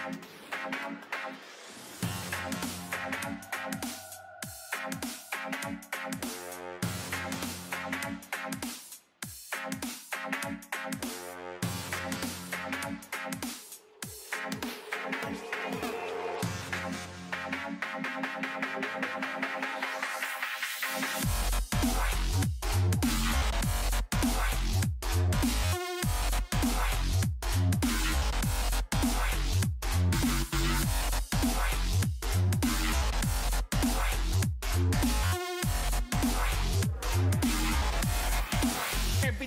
Every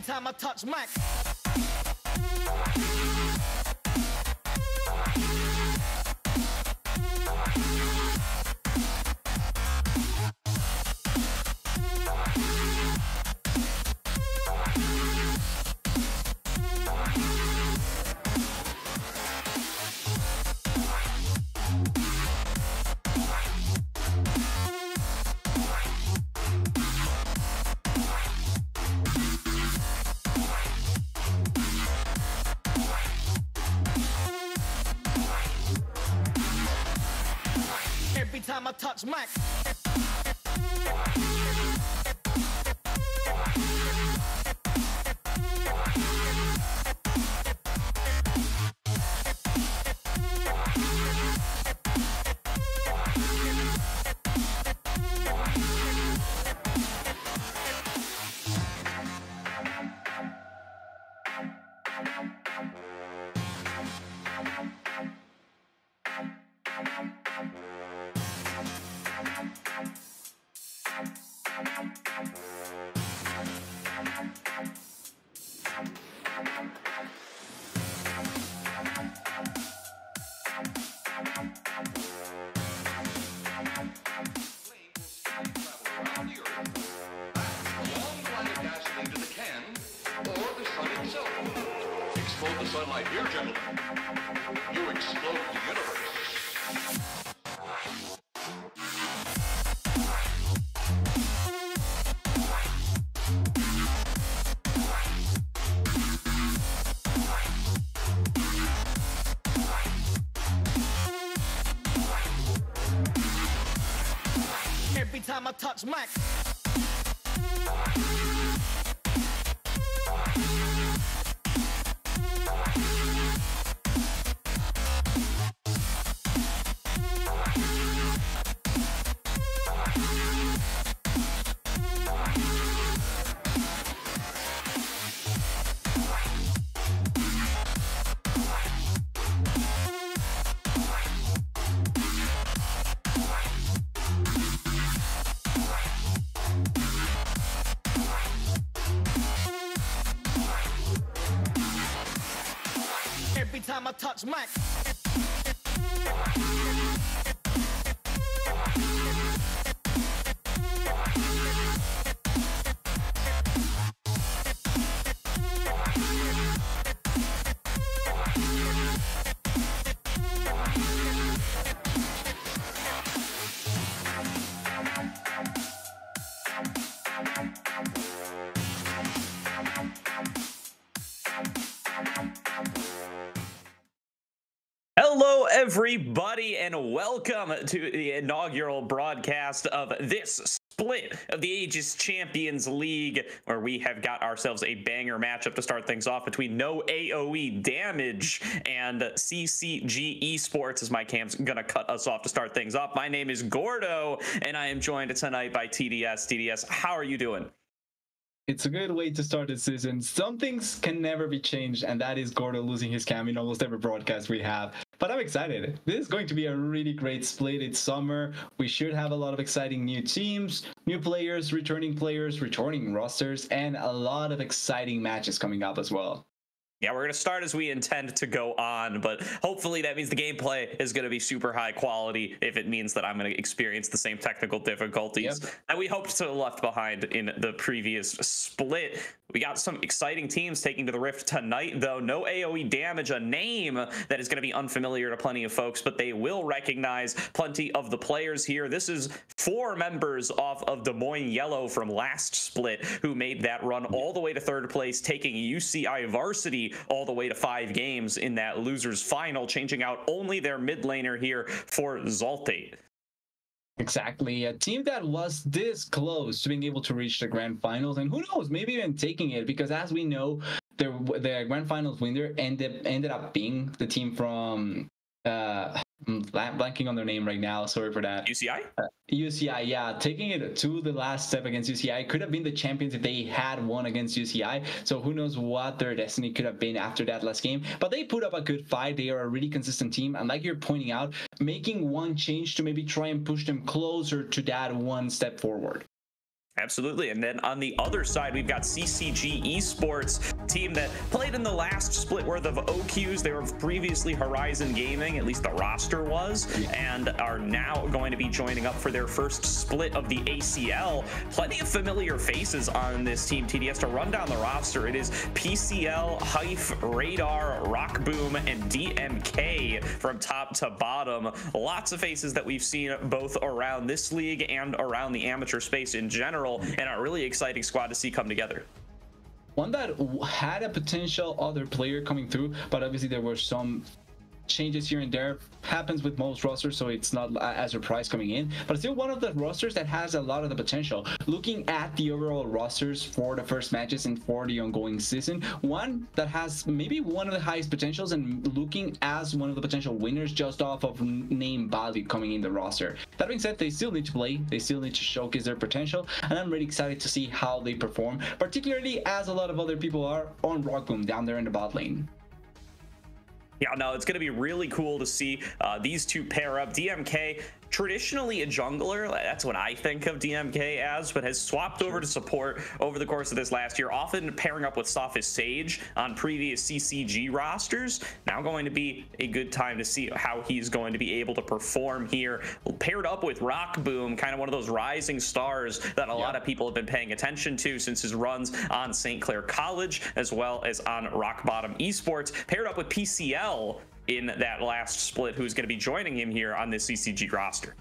time I touch mic. Every time I touch mic. Explode the sunlight here, gentlemen. You explode the universe. Every time I touch mic. Every time I touch mic. Hello, everybody, and welcome to the inaugural broadcast of this split of the Aegis Champions League, where we have got ourselves a banger matchup to start things off between no AOE damage and CCG Esports, as my cam's gonna cut us off to start things off. My name is Gordo, and I am joined tonight by TDS. TDS, how are you doing? It's a good way to start the season. Some things can never be changed, and that is Gordo losing his cam in almost every broadcast we have. But I'm excited. This is going to be a really great split. It's summer. We should have a lot of exciting new teams, new players, returning rosters, and a lot of exciting matches coming up as well. Yeah, we're going to start as we intend to go on, but hopefully that means the gameplay is going to be super high quality if it means that I'm going to experience the same technical difficulties that we hoped to have left behind in the previous split. We got some exciting teams taking to the Rift tonight, though. No AOE damage, a name that is going to be unfamiliar to plenty of folks, but they will recognize plenty of the players here. This is 4 members off of Des Moines Yellow from last split who made that run all the way to 3rd place, taking UCI Varsity already all the way to 5 games in that losers final, changing out only their mid laner here for Zaltate. Exactly, a team that was this close to being able to reach the grand finals, and who knows, maybe even taking it, because as we know, the grand finals winner ended up being the team from blanking on their name right now. Sorry for that. UCI? UCI, yeah. Taking it to the last step against UCI could have been the champions if they had won against UCI. So who knows what their destiny could have been after that last game. But they put up a good fight. They are a really consistent team. And like you're pointing out, making one change to maybe try and push them closer to that one step forward. Absolutely. And then on the other side, we've got CCG Esports, team that played in the last split worth of OQs. They were previously Horizon Gaming, at least the roster was, and are now going to be joining up for their first split of the ACL. Plenty of familiar faces on this team, TDS. To run down the roster, it is PCL, Hive, Radar, Rockboom, and DMK from top to bottom. Lots of faces that we've seen both around this league and around the amateur space in general, and a really exciting squad to see come together. One that had a potential other player coming through, but obviously there were some changes here and there. Happens with most rosters, so it's not a surprise coming in, but still one of the rosters that has a lot of the potential. Looking at the overall rosters for the first matches and for the ongoing season, one that has maybe one of the highest potentials and looking as one of the potential winners just off of name value coming in the roster. That being said, they still need to play, they still need to showcase their potential, and I'm really excited to see how they perform, particularly as a lot of other people are on Rockboom down there in the bot lane. Yeah, no, it's going to be really cool to see these two pair up. DMK, traditionally a jungler, that's what I think of DMK as, but has swapped over to support over the course of this last year, often pairing up with Sophist Sage on previous CCG rosters. Now going to be a good time to see how he's going to be able to perform here, paired up with Rockboom, kind of one of those rising stars that a lot of people have been paying attention to since his runs on St. Clair College, as well as on Rock Bottom Esports, paired up with PCL in that last split, who's going to be joining him here on this CCG roster.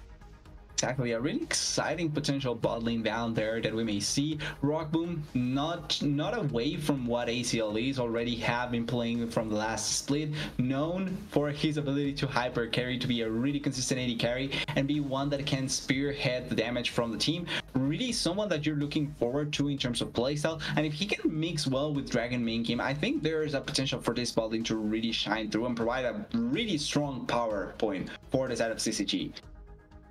Exactly, a really exciting potential bot lane down there that we may see. Rockboom not away from what ACL is, already have been playing from the last split, known for his ability to hyper carry, to be a really consistent AD carry and be one that can spearhead the damage from the team. Really someone that you're looking forward to in terms of playstyle, and if he can mix well with Dragon main game, I think there is a potential for this bot lane to really shine through and provide a really strong power point for the side of CCG.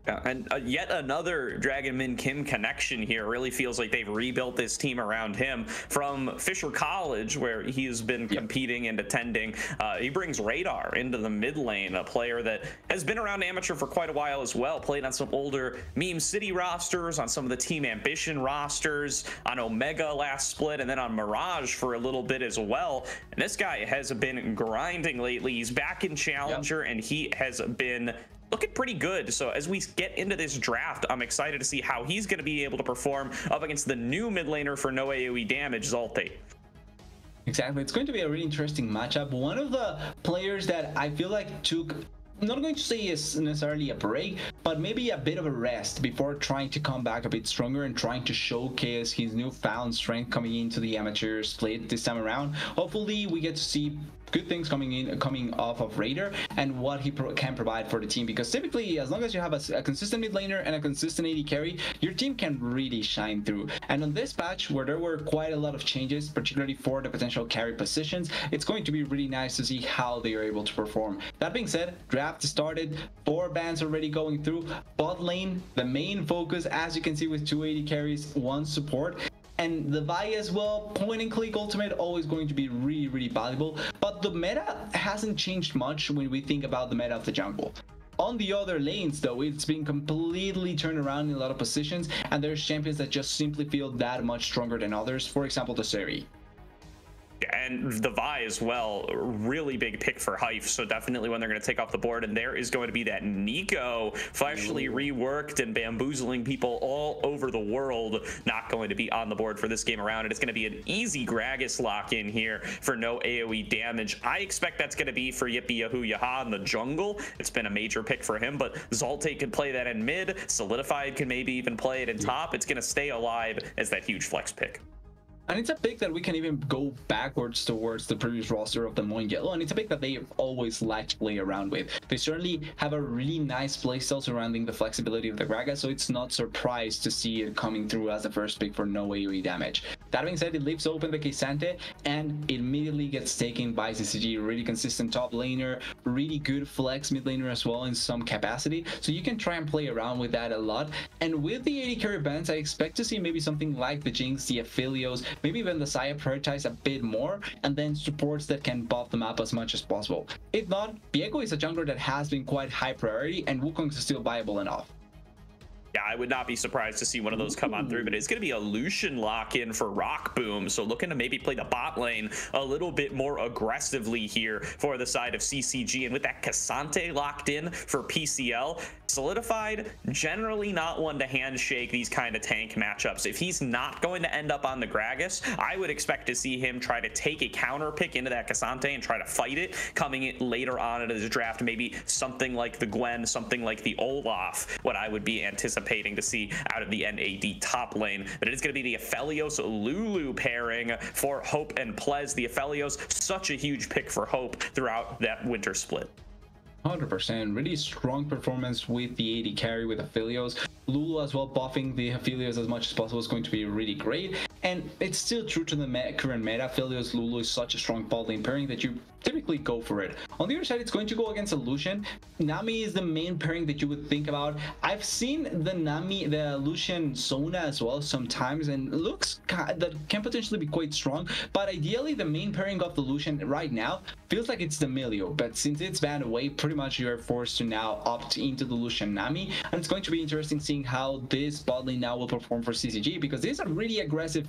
Yeah, and yet another Dragon Min Kim connection here. Really feels like they've rebuilt this team around him from Fisher College, where he has been competing and attending. He brings Radar into the mid lane, a player that has been around amateur for quite a while as well. Played on some older Meme City rosters, on some of the Team Ambition rosters, on Omega last split, and then on Mirage for a little bit as well. And this guy has been grinding lately. He's back in Challenger, and he has been looking pretty good. So as we get into this draft, I'm excited to see how he's going to be able to perform up against the new mid laner for no AOE damage, Zaltate. Exactly, it's going to be a really interesting matchup. One of the players that I feel like took, I'm not going to say is necessarily a break, but maybe a bit of a rest before trying to come back a bit stronger and trying to showcase his newfound strength coming into the amateur split this time around. Hopefully we get to see good things coming off of Raider and what he can provide for the team, because typically as long as you have a consistent mid laner and a consistent AD carry, your team can really shine through. And on this patch where there were quite a lot of changes, particularly for the potential carry positions, it's going to be really nice to see how they are able to perform. That being said, draft started, 4 bans already going through. Bot lane, the main focus, as you can see, with 2 AD carries, 1 support. And the Vi as well, point and click ultimate, always going to be really valuable. But the meta hasn't changed much when we think about the meta of the jungle. On the other lanes though, it's been completely turned around in a lot of positions, and there's champions that just simply feel that much stronger than others. For example, the Seri. And the Vi as well, really big pick for Hive, so definitely when they're going to take off the board. And there is going to be that Nico, freshly reworked and bamboozling people all over the world, not going to be on the board for this game around. And it's going to be an easy Gragas lock in here for no AoE damage. I expect that's going to be for Yippee Yahoo Yaha in the jungle. It's been a major pick for him, but Zaltate could play that in mid. Solidified can maybe even play it in top. It's going to stay alive as that huge flex pick. And it's a pick that we can even go backwards towards the previous roster of the Moin Yellow, and it's a pick that they always like to play around with. They certainly have a really nice playstyle surrounding the flexibility of the Gragas, so it's not surprised to see it coming through as the first pick for no AoE damage. That being said, it leaves open the K'Sante, and it immediately gets taken by CCG. Really consistent top laner, really good flex mid laner as well in some capacity, so you can try and play around with that a lot. And with the 80 carry bands, I expect to see maybe something like the Jinx, the Aphelios, maybe even the Saya prioritize a bit more, and then supports that can buff the map as much as possible. If not, Viego is a jungler that has been quite high priority, and Wukong is still viable enough. Yeah, I would not be surprised to see one of those come on through, but it's going to be a Lucian lock-in for Rock Boom, so looking to maybe play the bot lane a little bit more aggressively here for the side of CCG, and with that K'Sante locked in for PCL, Solidified, generally not one to handshake these kind of tank matchups. If he's not going to end up on the Gragas, I would expect to see him try to take a counter pick into that K'Sante and try to fight it, coming in later on in his draft, maybe something like the Gwen, something like the Olaf, what I would be anticipating to see out of the NAD top lane. But it is going to be the Aphelios Lulu pairing for Hope and Plez. The Aphelios, such a huge pick for Hope throughout that winter split. 100%. Really strong performance with the 80 carry with Aphelios. Lulu as well, buffing the Aphelios as much as possible is going to be really great. And it's still true to the current meta. Aphelios Lulu is such a strong bot lane pairing that you typically go for it. On the other side, it's going to go against a Lucian. Nami is the main pairing that you would think about. I've seen the Lucian Sona as well sometimes, and it looks that can potentially be quite strong. But ideally, the main pairing of the Lucian right now feels like it's the Milio. But since it's banned away, pretty much you're forced to now opt into the Lucian Nami. And it's going to be interesting seeing how this bot lane now will perform for CCG, because this is a really aggressive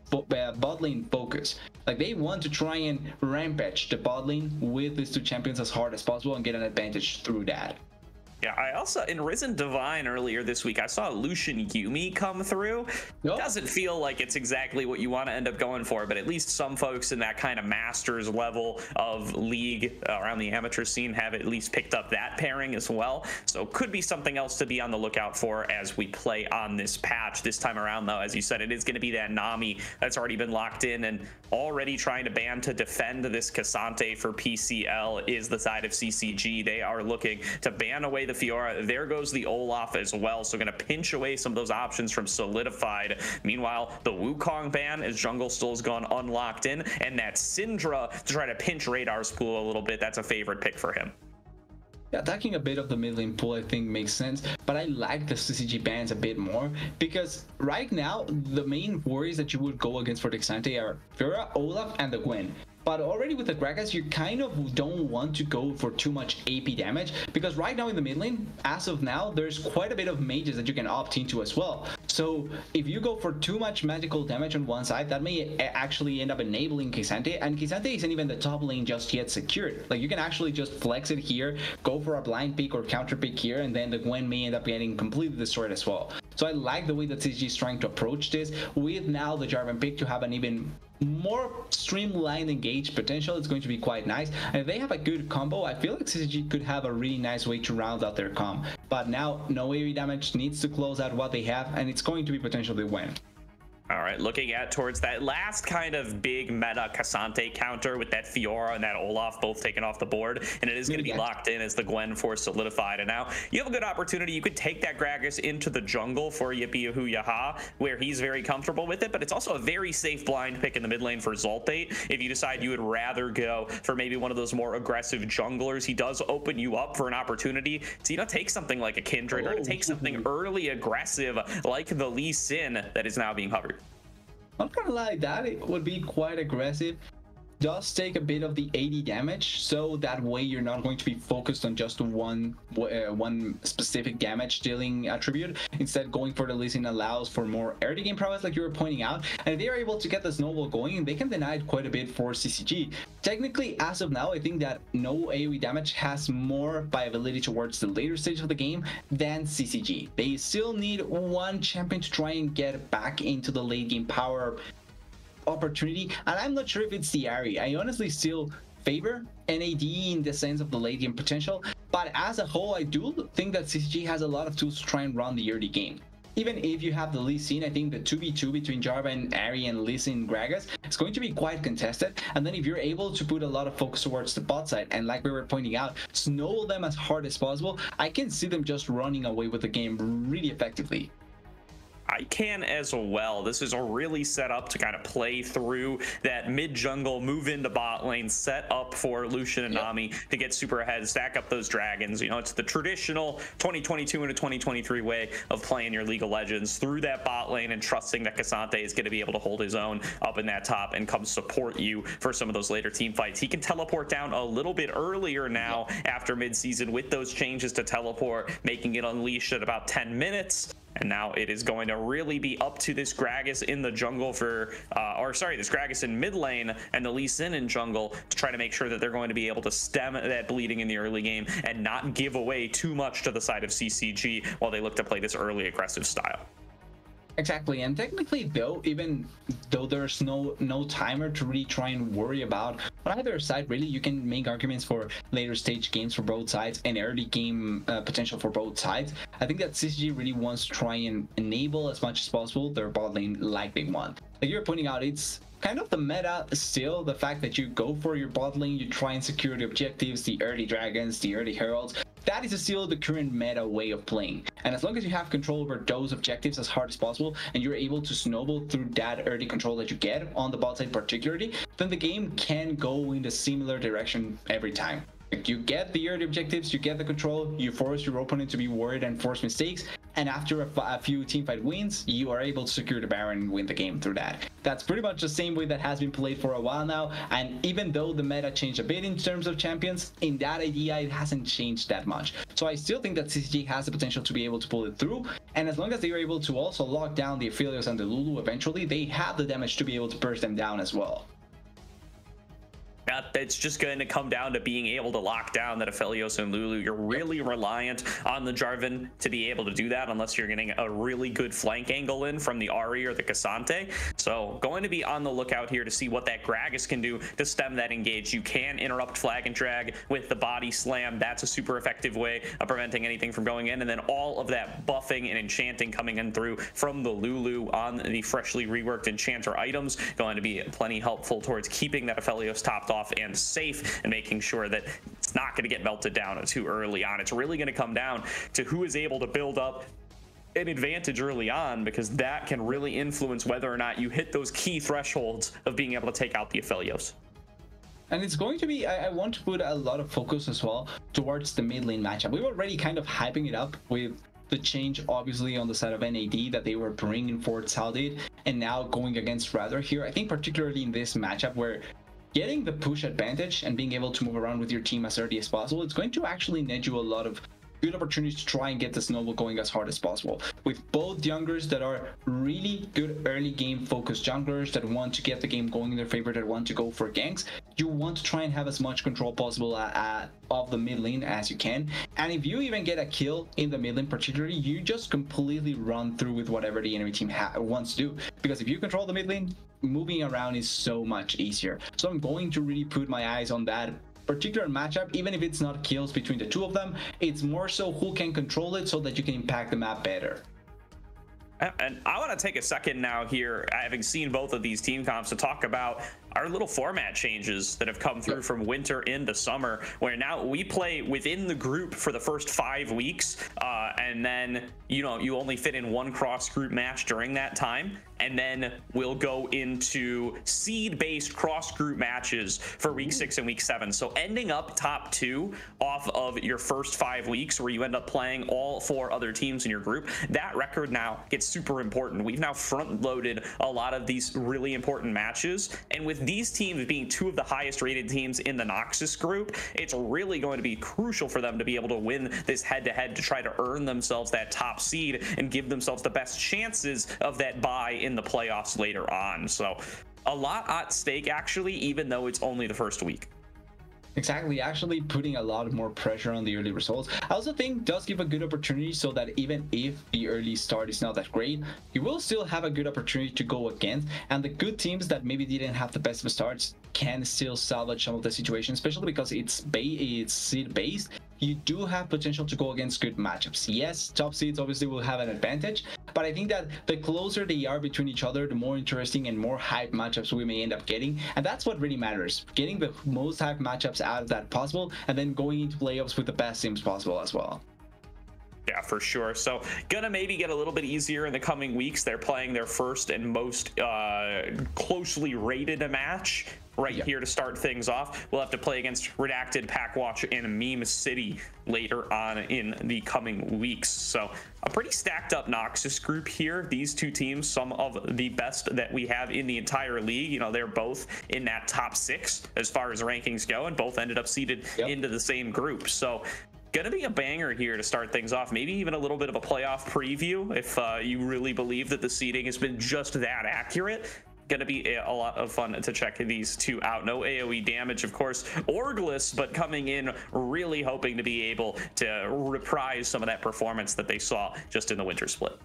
bot lane focus. Like, they want to try and rampage the bot lane with these two champions as hard as possible and get an advantage through that. Yeah, I also, in Risen Divine earlier this week, I saw Lucian Yumi come through. It doesn't feel like it's exactly what you want to end up going for, but at least some folks in that kind of masters level of league around the amateur scene have at least picked up that pairing as well. So could be something else to be on the lookout for as we play on this patch. This time around, though, as you said, it is going to be that Nami that's already been locked in, and already trying to ban to defend this K'Sante for PCL is the side of CCG. They are looking to ban away the Fiora. There goes the Olaf as well, so going to pinch away some of those options from Solidified. Meanwhile, the Wukong ban, as jungle still has gone unlocked in, and that Syndra to try to pinch Radar's pool a little bit. That's a favorite pick for him. Yeah, attacking a bit of the mid lane pool I think makes sense, but I like the CCG bans a bit more, because right now the main worries that you would go against for the K'Sante are Fiora, Olaf, and the Gwen. But already with the Gragas, you kind of don't want to go for too much AP damage, because right now in the mid lane, as of now, there's quite a bit of mages that you can opt into as well. So if you go for too much magical damage on one side, that may actually end up enabling K'Sante, and K'Sante isn't even the top lane just yet secured. Like, you can actually just flex it here, go for a blind pick or counter pick here, and then the Gwen may end up getting completely destroyed as well. So I like the way that CCG is trying to approach this, with now the Jarvan pick to have an even more streamlined engage potential. It's going to be quite nice, and if they have a good combo, I feel like CCG could have a really nice way to round out their comp. But now no AoE damage, needs to close out what they have, and it's going to be potentially win. All right, looking at towards that last kind of big meta K'Sante counter with that Fiora and that Olaf both taken off the board, and it is going to be locked in as the Gwen for Solidified. And now you have a good opportunity. You could take that Gragas into the jungle for Yippee Yahoo Yaha, where he's very comfortable with it, but it's also a very safe blind pick in the mid lane for Zoltate. If you decide you would rather go for maybe one of those more aggressive junglers, he does open you up for an opportunity to, you know, take something like a Kindred or to take something early aggressive like the Lee Sin that is now being hovered. I'm not gonna lie, that it would be quite aggressive. Does take a bit of the 80 damage, so that way you're not going to be focused on just one specific damage dealing attribute. Instead, going for the Lee Sin allows for more early game prowess, like you were pointing out, and if they are able to get the snowball going, they can deny it quite a bit for CCG. Technically, as of now, I think that no AoE damage has more viability towards the later stage of the game than CCG. They still need one champion to try and get back into the late game power opportunity, and I'm not sure if it's the Ahri. I honestly still favor NAD in the sense of the late game potential, but as a whole, I do think that CCG has a lot of tools to try and run the early game. even if you have the Lee Sin, I think the 2v2 between Jarvan and Ari and Lee Sin Gragas is going to be quite contested. And then if you're able to put a lot of focus towards the bot side, and like we were pointing out, snowball them as hard as possible, I can see them just running away with the game really effectively. I can as well. This is really set up to kind of play through that mid jungle, move into bot lane, set up for Lucian and Nami to get super ahead, stack up those dragons. You know, it's the traditional 2022 and 2023 way of playing your League of Legends through that bot lane and trusting that Cassante is going to be able to hold his own up in that top and come support you for some of those later team fights. He can teleport down a little bit earlier now after mid-season with those changes to teleport, making it unleashed at about 10 minutes. And now it is going to really be up to this Gragas in the jungle for, this Gragas in mid lane and the Lee Sin in jungle to try to make sure that they're going to be able to stem that bleeding in the early game and not give away too much to the side of CCG while they look to play this early aggressive style. Exactly, and technically though, even though there's no timer to really try and worry about on either side, really you can make arguments for later stage games for both sides and early game potential for both sides. I think that CCG really wants to try and enable as much as possible their bot lane like they want. Like you're pointing out, it's kind of the meta still, the fact that you go for your bot lane, you try and secure the objectives, the early dragons, the early heralds. That is still the current meta way of playing. And as long as you have control over those objectives as hard as possible, and you're able to snowball through that early control that you get on the bot side particularly, then the game can go in a similar direction every time. Like you get the early objectives, you get the control, you force your opponent to be worried and force mistakes, and after a few teamfight wins, you are able to secure the Baron and win the game through that. That's pretty much the same way that has been played for a while now, and even though the meta changed a bit in terms of champions, in that idea it hasn't changed that much. So I still think that CCG has the potential to be able to pull it through, and as long as they are able to also lock down the Aphelios and the Lulu eventually, they have the damage to be able to burst them down as well. It's just going to come down to being able to lock down that Aphelios and Lulu. You're really reliant on the Jarvan to be able to do that unless you're getting a really good flank angle in from the Ahri or the Cassante. So going to be on the lookout here to see what that Gragas can do to stem that engage. You can interrupt flag and drag with the body slam. That's a super effective way of preventing anything from going in. And then all of that buffing and enchanting coming in through from the Lulu on the freshly reworked enchanter items going to be plenty helpful towards keeping that Aphelios topped off and safe and making sure that it's not going to get melted down too early on. It's really going to come down to who is able to build up an advantage early on, because that can really influence whether or not you hit those key thresholds of being able to take out the Aphelios. And it's going to be, I want to put a lot of focus as well towards the mid lane matchup. We were already kind of hyping it up with the change obviously on the side of NAD that they were bringing forward Saldid and now going against Rather here. I think particularly in this matchup where getting the push advantage and being able to move around with your team as early as possible, it's going to actually net you a lot of good opportunities to try and get the snowball going as hard as possible. With both junglers that are really good early game focused junglers that want to get the game going in their favor, that want to go for ganks, you want to try and have as much control possible of the mid lane as you can. And if you even get a kill in the mid lane particularly, you just completely run through with whatever the enemy team wants to do. Because if you control the mid lane, moving around is so much easier. So I'm going to really put my eyes on that particular matchup. Even if it's not kills between the two of them, it's more so who can control it so that you can impact the map better. And I want to take a second now here, having seen both of these team comps, to talk about our little format changes that have come through from winter into summer, where now we play within the group for the first 5 weeks, and then you only fit in one cross group match during that time, and then we'll go into seed-based cross group matches for week 6 and week 7. So ending up top 2 off of your first 5 weeks, where you end up playing all 4 other teams in your group, that record now gets super important. We've now front loaded a lot of these really important matches, and with these teams being 2 of the highest rated teams in the Noxus group, it's really going to be crucial for them to be able to win this head-to-head to try to earn themselves that top seed and give themselves the best chances of that bye in the playoffs later on. So a lot at stake actually, even though it's only the first week. Exactly, actually putting a lot more pressure on the early results. I also think does give a good opportunity so that even if the early start is not that great, you will still have a good opportunity to go against, and the good teams that maybe didn't have the best of starts can still salvage some of the situations, especially because it's seed based. you do have potential to go against good matchups. Yes, top seeds obviously will have an advantage, but I think that the closer they are between each other, the more interesting and more hype matchups we may end up getting. And that's what really matters, getting the most hype matchups out of that possible, and then going into playoffs with the best teams possible as well. Yeah, for sure. So gonna maybe get a little bit easier in the coming weeks. They're playing their first and most closely rated match here to start things off. We'll have to play against Redacted, Packwatch, and Meme City later on in the coming weeks. So a pretty stacked up Noxus group here. These two teams, some of the best that we have in the entire league. You know, they're both in that top 6 as far as rankings go, and both ended up seeded into the same group. So gonna be a banger here to start things off. Maybe even a little bit of a playoff preview if you really believe that the seeding has been just that accurate. Gonna be a lot of fun to check these two out. No AOE damage, of course, Orgless, but coming in really hoping to be able to reprise some of that performance that they saw just in the winter split.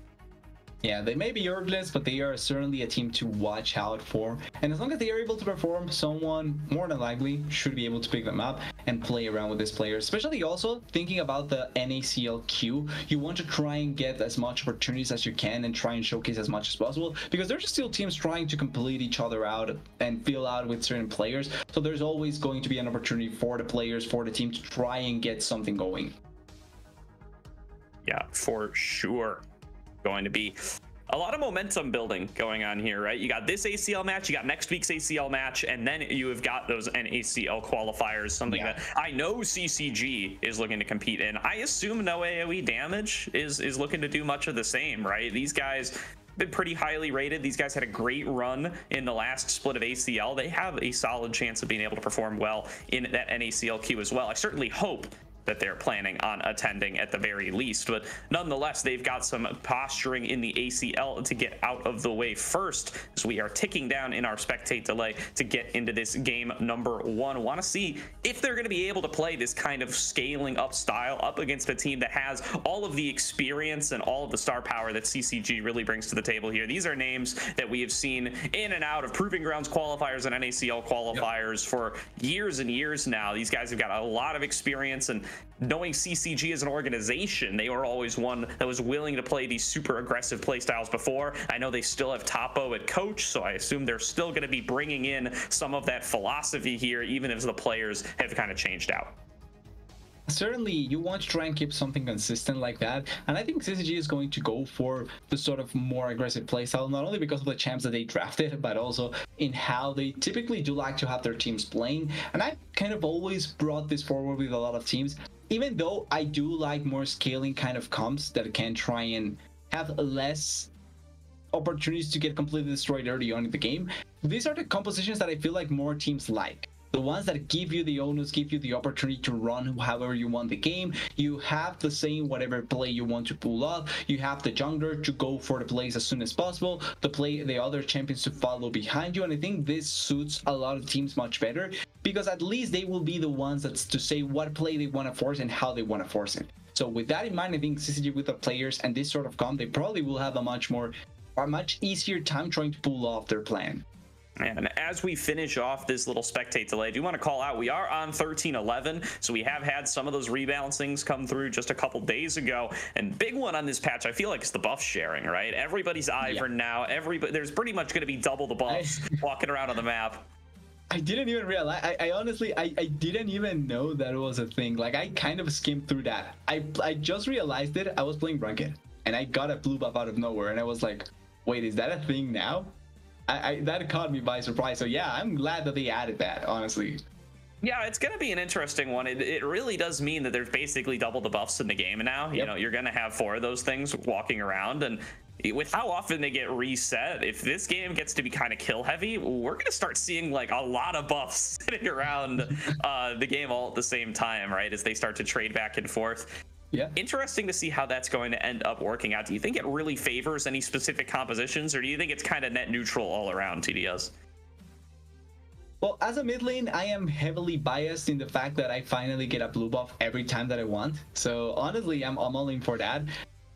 Yeah, they may be Orgless, but they are certainly a team to watch out for. And as long as they are able to perform, someone more than likely should be able to pick them up and play around with this player. Especially also thinking about the NACL queue, you want to try and get as much opportunities as you can and try and showcase as much as possible, because there's still teams trying to complete each other out and fill out with certain players. So there's always going to be an opportunity for the players, for the team to try and get something going. Yeah, for sure. Going to be a lot of momentum building going on here, right? You got this ACL match, you got next week's ACL match, and then you have got those NACL qualifiers, something that I know CCG is looking to compete in. I assume no AOE damage is looking to do much of the same, right? These guys been pretty highly rated. These guys had a great run in the last split of ACL. They have a solid chance of being able to perform well in that NACL queue as well. I certainly hope that they're planning on attending at the very least, but nonetheless, they've got some posturing in the ACL to get out of the way first, as we are ticking down in our spectate delay to get into this game number 1. Want to see if they're going to be able to play this kind of scaling up style up against a team that has all of the experience and all of the star power that CCG really brings to the table here. These are names that we have seen in and out of Proving Grounds qualifiers and NACL qualifiers for years and years now. These guys have got a lot of experience, and knowing CCG as an organization, they were always one that was willing to play these super aggressive play styles before. I know they still have Topo at coach, so I assume they're still going to be bringing in some of that philosophy here, even as the players have kind of changed out. Certainly, you want to try and keep something consistent like that, and I think CCG is going to go for the sort of more aggressive playstyle, not only because of the champs that they drafted, but also in how they typically do like to have their teams playing. And I kind of always brought this forward with a lot of teams, even though I do like more scaling kind of comps that can try and have less opportunities to get completely destroyed early on in the game. These are the compositions that I feel like more teams like. The ones that give you the onus, give you the opportunity to run however you want the game. You have the same whatever play you want to pull off. You have the jungler to go for the plays as soon as possible, the other champions to follow behind you. And I think this suits a lot of teams much better, because at least they will be the ones that's to say what play they want to force and how they want to force it. So with that in mind, I think CCG with the players and this sort of comp, they probably will have a much easier time trying to pull off their plan. And as we finish off this little spectate delay, I do want to call out, we are on 13-11, so we have had some of those rebalancings come through just a couple days ago. And big one on this patch, I feel like, is the buff sharing, right? Everybody's Ivern now. There's pretty much going to be double the buffs walking around on the map. I didn't even realize. I honestly didn't even know that it was a thing. Like, I kind of skimmed through that. I just realized it. I was playing Ranked, and I got a blue buff out of nowhere, and I was like, wait, is that a thing now? That caught me by surprise. So yeah, I'm glad that they added that, honestly. Yeah, it's going to be an interesting one. It really does mean that there's basically double the buffs in the game now. You know, you're going to have 4 of those things walking around, and with how often they get reset, if this game gets to be kind of kill heavy, we're going to start seeing like a lot of buffs sitting around the game all at the same time, right? As they start to trade back and forth. Yeah. Interesting to see how that's going to end up working out. Do you think it really favors any specific compositions, or do you think it's kind of net neutral all around, TDS? Well, as a mid lane, I am heavily biased in the fact that I finally get a blue buff every time that I want. So honestly, I'm all in for that.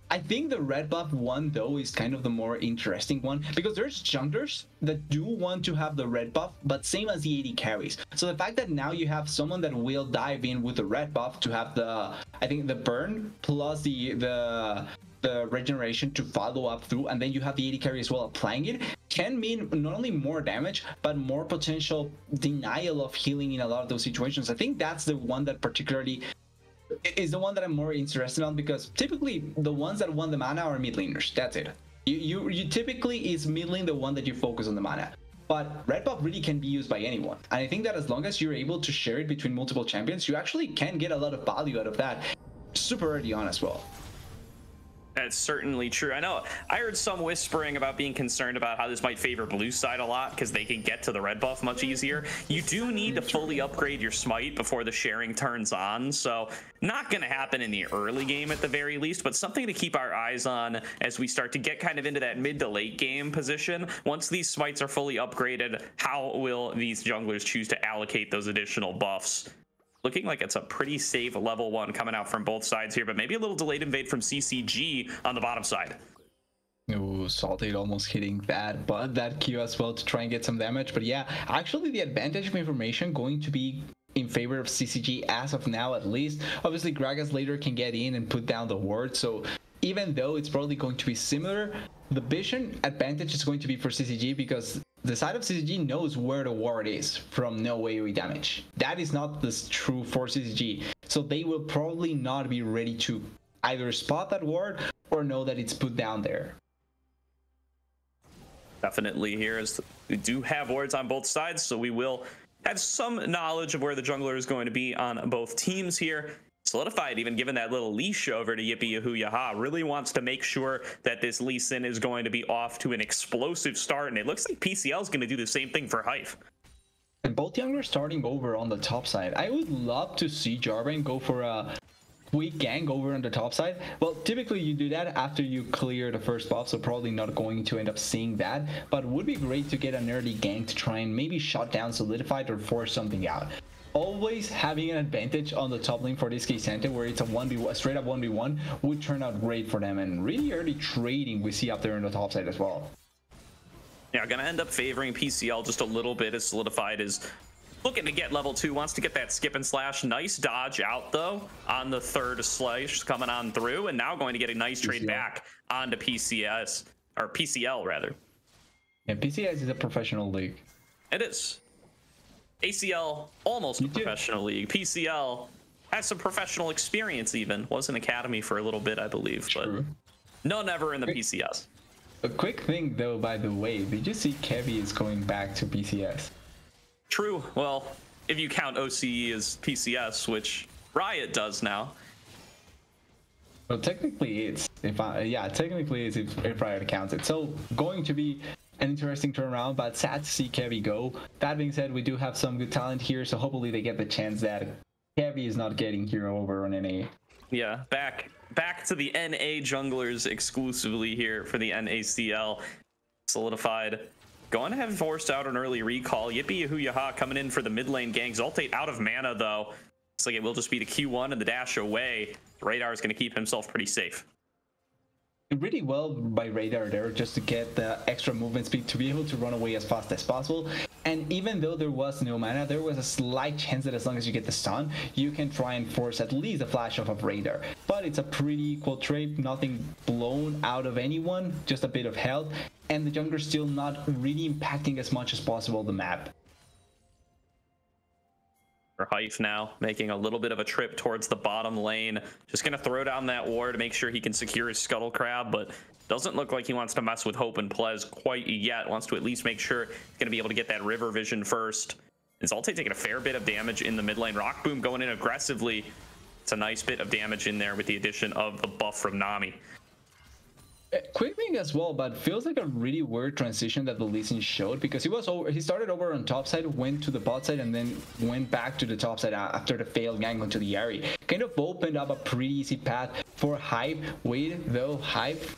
I think the red buff one though is kind of the more interesting one because there's junglers that do want to have the red buff, but same as the AD carries. So the fact that now you have someone that will dive in with the red buff to have the, I think the burn plus the regeneration to follow up through, and then you have the AD carry as well applying it, can mean not only more damage but more potential denial of healing in a lot of those situations. I think that's the one that particularly is the one that I'm more interested on, because typically the ones that want the mana are mid laners. That's it. You typically is mid lane the one that you focus on the mana. But red buff really can be used by anyone. And I think that as long as you're able to share it between multiple champions, you actually can get a lot of value out of that super early on as well. That's certainly true. I know I heard some whispering about being concerned about how this might favor blue side a lot because they can get to the red buff much easier. You do need to fully upgrade your smite before the sharing turns on, so not going to happen in the early game at the very least, but something to keep our eyes on as we start to get kind of into that mid to late game position. Once these smites are fully upgraded, how will these junglers choose to allocate those additional buffs? Looking like it's a pretty safe level 1 coming out from both sides here, but maybe a little delayed invade from CCG on the bottom side. Ooh, Salted almost hitting that Q as well to try and get some damage. But yeah, actually the advantage of information going to be in favor of CCG as of now, at least. Obviously Gragas later can get in and put down the ward, so even though it's probably going to be similar, the vision advantage is going to be for CCG because the side of CCG knows where the ward is from no AoE damage. That is not this true for CCG. So they will probably not be ready to either spot that ward or know that it's put down there. Definitely here, as we do have wards on both sides, so we will have some knowledge of where the jungler is going to be on both teams here. Solidified, even given that little leash over to Yippee Yahoo Yaha, really wants to make sure that this Lee Sin is going to be off to an explosive start, and it looks like PCL is going to do the same thing for Hive. And both youngers starting over on the top side. I would love to see Jarvan go for a quick gank over on the top side. Well, typically you do that after you clear the first buff, so probably not going to end up seeing that, but it would be great to get an early gank to try and maybe shut down Solidified or force something out. Always having an advantage on the top lane for this case Santa, where it's a 1v1, straight up 1v1, would turn out great for them, and really early trading we see up there on the top side as well. Yeah, gonna end up favoring PCL just a little bit as Solidified is looking to get level 2, wants to get that skip and slash. Nice dodge out though on the third slash coming on through, and now going to get a nice trade back onto PCS, or PCL rather. Yeah, PCS is a professional league. It is. ACL, almost a professional league. PCL has some professional experience even. Was an academy for a little bit, I believe, but no, never in the PCS. A quick thing though, by the way, did you see Kevy is going back to PCS? True. Well, if you count OCE as PCS, which Riot does now. Well, technically it's technically it's if Riot counts it. So going to be an interesting turnaround, but sad to see Kevy go. That being said, we do have some good talent here, so hopefully they get the chance that Kevy is not getting here over on NA. Yeah, back to the NA junglers exclusively here for the NACL. Solidified. Going to have forced out an early recall. Yippee Yahoo Yaha coming in for the mid lane gang. Zoltate out of mana though. Looks like it will just be the Q1 and the dash away. Radar is going to keep himself pretty safe. Really well by Radar there, just to get the extra movement speed to be able to run away as fast as possible. And even though there was no mana, there was a slight chance that as long as you get the stun, you can try and force at least a flash off of Radar. But it's a pretty equal trade, nothing blown out of anyone, just a bit of health, and the jungler still not really impacting as much as possible the map. Hive now making a little bit of a trip towards the bottom lane, just gonna throw down that ward to make sure he can secure his scuttle crab, but doesn't look like he wants to mess with Hope and Plez quite yet. Wants to at least make sure he's gonna be able to get that river vision first. And Zoltate taking a fair bit of damage in the mid lane. Rock Boom going in aggressively. It's a nice bit of damage in there with the addition of the buff from Nami. Quick thing as well, but feels like a really weird transition that the Lee Sin showed, because he started over on top side, went to the bot side, and then went back to the top side after the failed gank onto the Yari. Kind of opened up a pretty easy path for Hive. Wait, though, Hive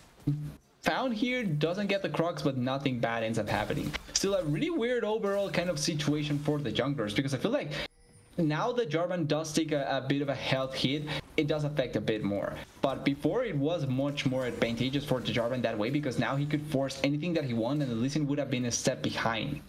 found here, doesn't get the Crocs, but nothing bad ends up happening. Still a really weird overall kind of situation for the junglers, because I feel like now the Jarvan does take a bit of a health hit, it does affect a bit more. But before, it was much more advantageous for the Jarvan that way, because now he could force anything that he wanted, and the Lee Sin would have been a step behind.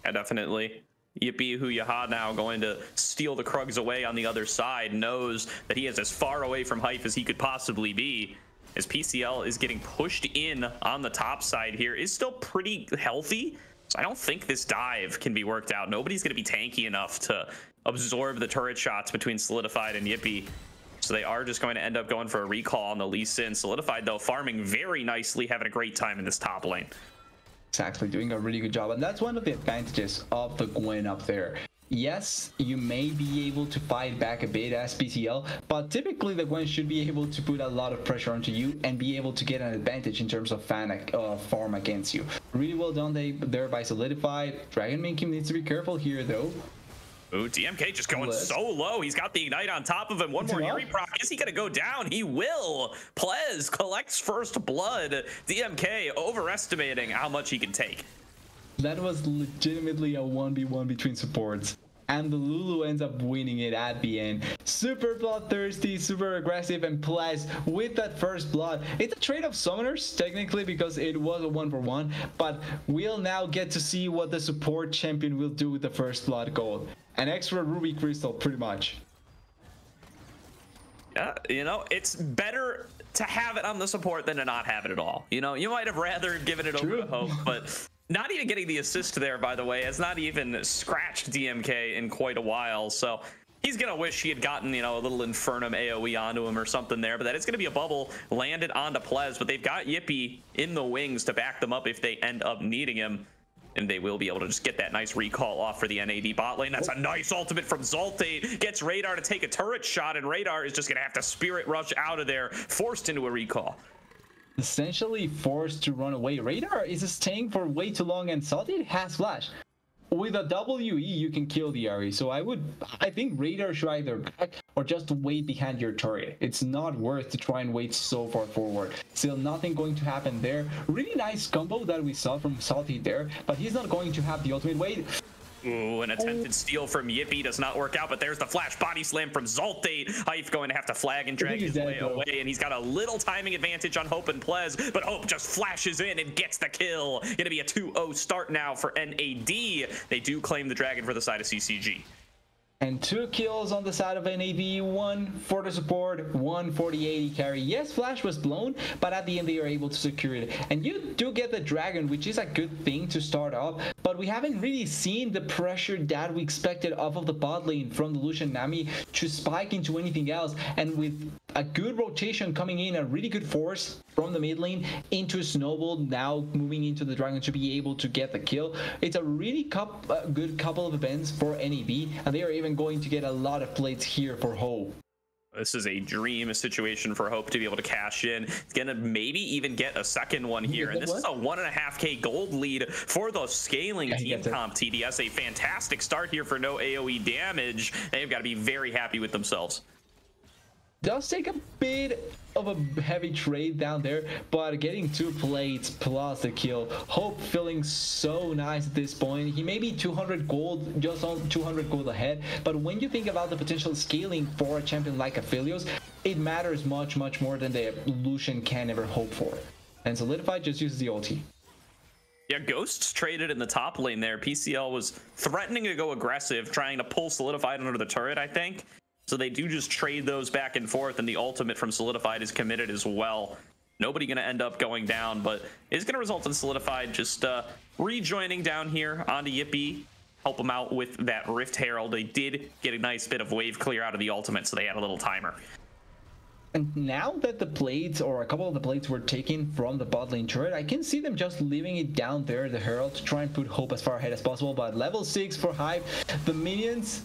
Yeah, definitely. Yippee Hu Yaha now going to steal the Krugs away on the other side, knows that he is as far away from Hype as he could possibly be. As PCL is getting pushed in on the top side here, is still pretty healthy. So I don't think this dive can be worked out. Nobody's going to be tanky enough to absorb the turret shots between Solidified and Yippee. So they are just going to end up going for a recall on the Lee Sin. Solidified, though, farming very nicely, having a great time in this top lane. Exactly, doing a really good job. And that's one of the advantages of the Gwen up there. Yes, you may be able to fight back a bit as PCL, but typically the Gwen should be able to put a lot of pressure onto you and be able to get an advantage in terms of farm against you. Really well done there by Solidified. Dragon Minkim needs to be careful here, though. Ooh, DMK just going so low. He's got the Ignite on top of him. One more Yuri proc. Is he going to go down? He will. Plez collects first blood. DMK overestimating how much he can take. That was legitimately a 1v1 between supports. And the Lulu ends up winning it at the end. Super bloodthirsty, super aggressive, and Plez with that first blood. It's a trade of summoners, technically, because it was a 1-for-1. But we'll now get to see what the support champion will do with the first blood gold. An extra ruby crystal, pretty much. Yeah, you know, it's better to have it on the support than to not have it at all. You know, you might have rather given it over to Hope, but not even getting the assist there, by the way, has not even scratched DMK in quite a while. So he's going to wish he had gotten, you know, a little Infernum AOE onto him or something there, but that is going to be a bubble landed onto Plez. But they've got Yippee in the wings to back them up if they end up needing him. And they will be able to just get that nice recall off for the NAD bot lane. That's a nice ultimate from Zoltate. Gets Radar to take a turret shot, and Radar is just going to have to Spirit Rush out of there, forced into a recall. Essentially forced to run away. Radar is staying for way too long, and Zoltate has flash. With a WE, you can kill the Ahri. So I think Radar should either back or just wait behind your turret. It's not worth to try and wait so far forward. Still nothing going to happen there. Really nice combo that we saw from Salty there, but he's not going to have the ultimate wait. Ooh, an attempted steal from Yippee does not work out, but there's the flash body slam from Zoltate. Hype going to have to flag and drag his way away, and he's got a little timing advantage on Hope and Plez, but Hope just flashes in and gets the kill. Gonna be a 2-0 start now for NAD. They do claim the dragon for the side of CCG. And 2 kills on the side of NAD, 1 for the support, 1 for the AD carry. Yes, flash was blown, but at the end they are able to secure it. And you do get the dragon, which is a good thing to start off, but we haven't really seen the pressure that we expected off of the bot lane from the Lucian Nami to spike into anything else. And with a good rotation coming in, a really good force from the mid lane into Snowball, now moving into the dragon to be able to get the kill. It's a really good couple of events for NAB, and they are even going to get a lot of plates here for Hope. This is a dream situation for Hope to be able to cash in. It's gonna maybe even get a second one here, and this is a 1.5k gold lead for the scaling team comp TDS. A fantastic start here for no AOE damage. They've got to be very happy with themselves. Does take a bit of a heavy trade down there, but getting 2 plates plus the kill. Hope feeling so nice at this point. He may be 200 gold, just on 200 gold ahead, but when you think about the potential scaling for a champion like Aphelios, it matters much more than the Lucian can ever hope for. And Solidified just uses the ulti. Yeah, Ghosts traded in the top lane there. PCL was threatening to go aggressive, trying to pull Solidified under the turret, I think. So they do just trade those back and forth, and the ultimate from Solidified is committed as well. Nobody going to end up going down, but it's going to result in Solidified just rejoining down here onto Yippee, help them out with that Rift Herald. They did get a nice bit of wave clear out of the ultimate, so they had a little timer. And now that the plates, or a couple of the plates, were taken from the bot lane turret, I can see them just leaving it down there, the Herald, to try and put Hope as far ahead as possible. But level 6 for Hype, the minions...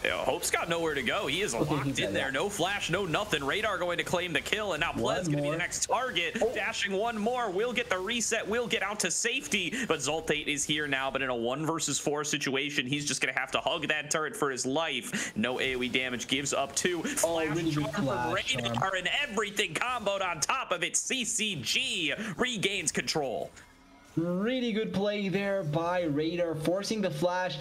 Hope's got nowhere to go. He is locked in there. No flash, no nothing. Radar going to claim the kill, and now Plez going to be the next target. Dashing one more. Will get the reset. Will get out to safety, but Zoltate is here now, but in a 1 versus 4 situation, he's just going to have to hug that turret for his life. No AoE damage, gives up 2. Flash really good flash from Radar, and everything comboed on top of it. CCG regains control. Really good play there by Radar, forcing the flash.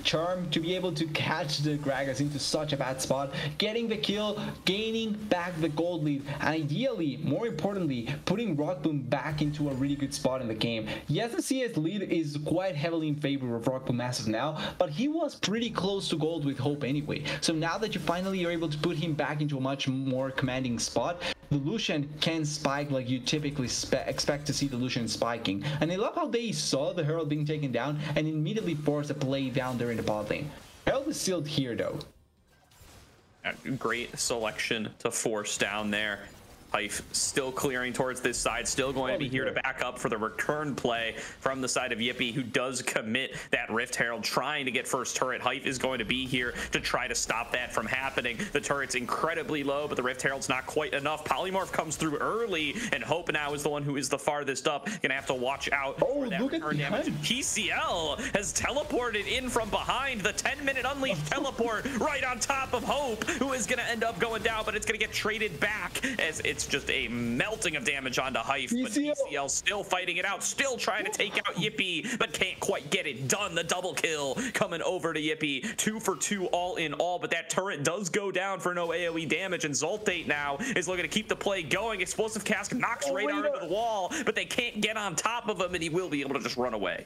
charm to be able to catch the Gragas into such a bad spot, getting the kill, gaining back the gold lead, and ideally, more importantly, putting Rockboom back into a really good spot in the game. Yes, the CS lead is quite heavily in favor of Rockboom as of now, but he was pretty close to gold with Hope anyway. So now that you finally are able to put him back into a much more commanding spot, the Lucian can spike like you typically expect to see the Lucian spiking. And I love how they saw the Herald being taken down and immediately forced a play down there in the bot lane. Herald is still here though. Great selection to force down there. Hife still clearing towards this side, still going to be here to back up for the return play from the side of Yippee, who does commit that Rift Herald, trying to get first turret. Hife is going to be here to try to stop that from happening. The turret's incredibly low, but the Rift Herald's not quite enough. Polymorph comes through early, and Hope now is the one who is the farthest up. Gonna have to watch out for that return damage. PCL has teleported in from behind. The 10-minute unleashed teleport right on top of Hope, who is gonna end up going down, but it's gonna get traded back as it's just a melting of damage onto Hife. But PCL still fighting it out, still trying to take out Yippee, but can't quite get it done. The double kill coming over to Yippee. 2 for 2 all in all, but that turret does go down for no AOE damage, and Zoltate now is looking to keep the play going. Explosive Cask knocks Radar into the wall, but they can't get on top of him, and he will be able to just run away.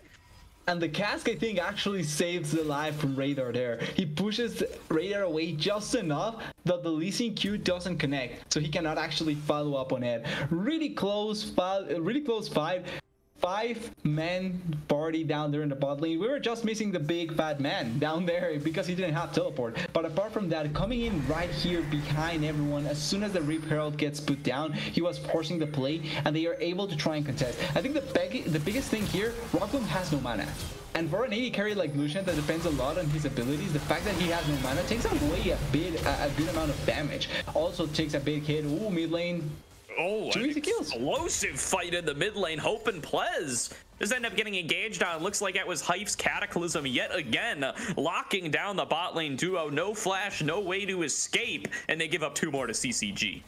And the Cask, I think, actually saves the life from Radar there. He pushes Radar away just enough that the Lee Sin Q doesn't connect, so he cannot actually follow up on it. Really close five-man party down there in the bot lane. We were just missing the big fat man down there because he didn't have teleport. But apart from that, coming in right here behind everyone, as soon as the Rift Herald gets put down, he was forcing the play, and they are able to try and contest. I think the biggest thing here, Rockboom has no mana. And for an AD carry like Lucian that depends a lot on his abilities, the fact that he has no mana takes away a good amount of damage. Also takes a big hit. Ooh, mid lane. Oh, an explosive fight in the mid lane. Hope and Plez just end up getting engaged on. Looks like it was Hife's Cataclysm yet again, locking down the bot lane duo. No flash, no way to escape, and they give up 2 more to CCG.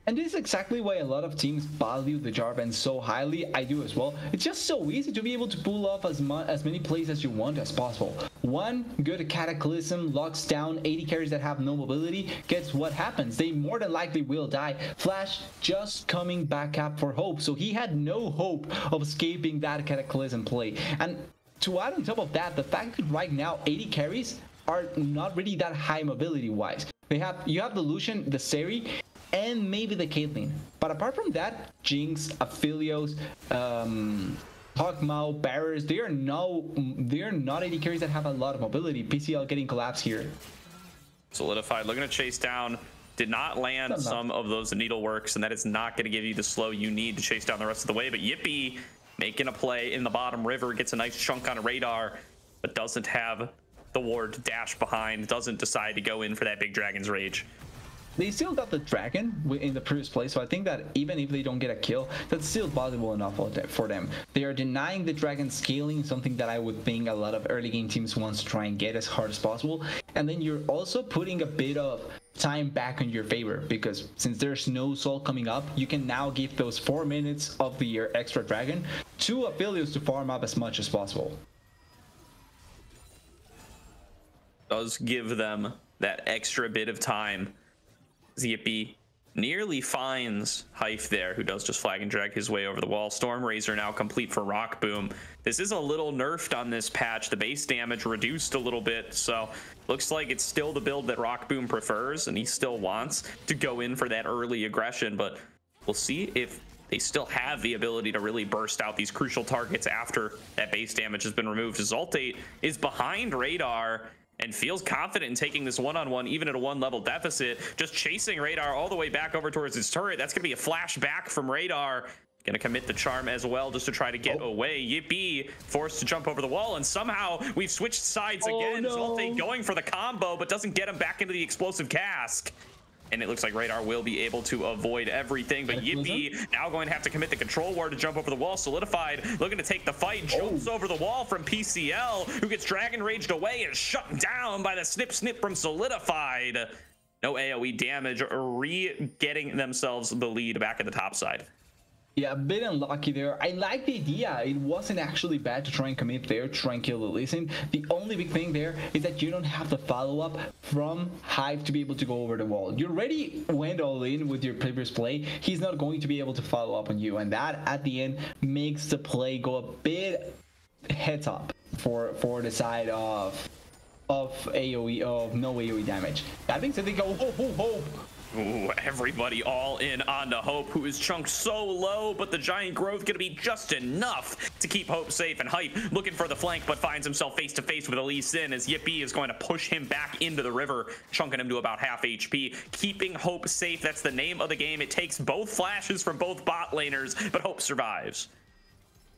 And this is exactly why a lot of teams value the Jarvan so highly. I do as well. It's just so easy to be able to pull off as many plays as you want as possible. One good Cataclysm locks down 80 carries that have no mobility. Guess what happens? They more than likely will die. Flash just coming back up for Hope, so he had no hope of escaping that Cataclysm play. And to add on top of that, the fact that right now 80 carries are not really that high mobility wise. You have the Lucian, the Seri, and maybe the Caitlyn. But apart from that, Jinx, Aphelios, Hawkmow, Barriers, they are not AD carries that have a lot of mobility. PCL getting collapsed here. Solidified, looking to chase down. Did not land some of those needleworks, and that is not going to give you the slow you need to chase down the rest of the way. But Yippee making a play in the bottom river, gets a nice chunk on a Radar, but doesn't have the ward to dash behind, doesn't decide to go in for that big Dragon's Rage. They still got the dragon in the previous play, so I think that even if they don't get a kill, that's still valuable enough for them. They are denying the dragon scaling, something that I would think a lot of early game teams want to try and get as hard as possible. And then you're also putting a bit of time back in your favor, because since there's no soul coming up, you can now give those 4 minutes of the extra dragon to Aphelios to farm up as much as possible. Does give them that extra bit of time. Yippee nearly finds Hife there, who does just flag and drag his way over the wall. Stormrazor now complete for Rockboom. This is a little nerfed on this patch. The base damage reduced a little bit, so looks like it's still the build that Rockboom prefers, and he still wants to go in for that early aggression, but we'll see if they still have the ability to really burst out these crucial targets after that base damage has been removed. Zoltate is behind Radar and feels confident in taking this one-on-one, even at a 1-level deficit, just chasing Radar all the way back over towards his turret. That's gonna be a flashback from Radar. Gonna commit the charm as well, just to try to get away. Yippee forced to jump over the wall, and somehow we've switched sides again. Zoltate going for the combo, but doesn't get him back into the explosive cask. And it looks like Radar will be able to avoid everything, but Yippee now going to have to commit the control ward to jump over the wall. Solidified looking to take the fight, jumps over the wall from PCL, who gets Dragon Raged away and shut down by the snip from Solidified. No AOE damage, getting themselves the lead back at the top side. Yeah, a bit unlucky there. I like the idea. It wasn't actually bad to try and commit there, to try and kill the Lee Sin. The only big thing there is that you don't have the follow-up from Hive to be able to go over the wall. You already went all in with your previous play. He's not going to be able to follow up on you, and that at the end makes the play go a bit heads up for the side of AOE, of no AOE damage. That being said, they go ho ho ho. Ooh, everybody all in on the Hope, who is chunked so low, but the giant growth gonna be just enough to keep Hope safe. And Hype looking for the flank, but finds himself face to face with Lee Sin as Yippee is going to push him back into the river, chunking him to about half HP, keeping Hope safe. That's the name of the game. It takes both flashes from both bot laners, but Hope survives.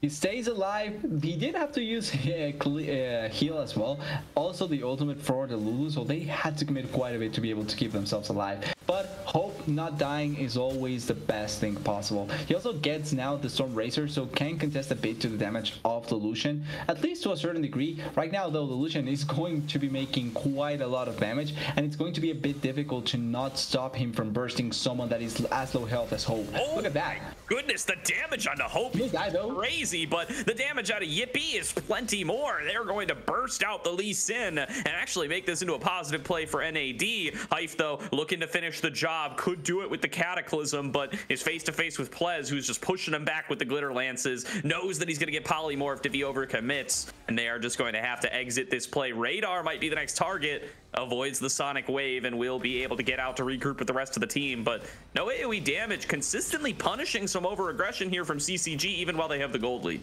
He stays alive. He did have to use heal as well. Also the ultimate for the Lulu, so they had to commit quite a bit to be able to keep themselves alive. But Hope not dying is always the best thing possible. He also gets now the Storm Racer, so can contest a bit to the damage of the Lucian, at least to a certain degree. Right now though, the Lucian is going to be making quite a lot of damage, and it's going to be a bit difficult to not stop him from bursting someone that is as low health as Hope. Oh, look at that. Goodness, the damage on the Hope is crazy, but the damage out of Yippee is plenty more. They're going to burst out the Lee Sin and actually make this into a positive play for NAD. Hyph, though, looking to finish the job, could do it with the Cataclysm, but is face to face with Plez, who's just pushing him back with the Glitter Lances, knows that he's going to get polymorphed if he overcommits, and they are just going to have to exit this play. Radar might be the next target, avoids the Sonic Wave, and will be able to get out to regroup with the rest of the team, but no AoE damage, consistently punishing some over-aggression here from CCG, even while they have the gold lead.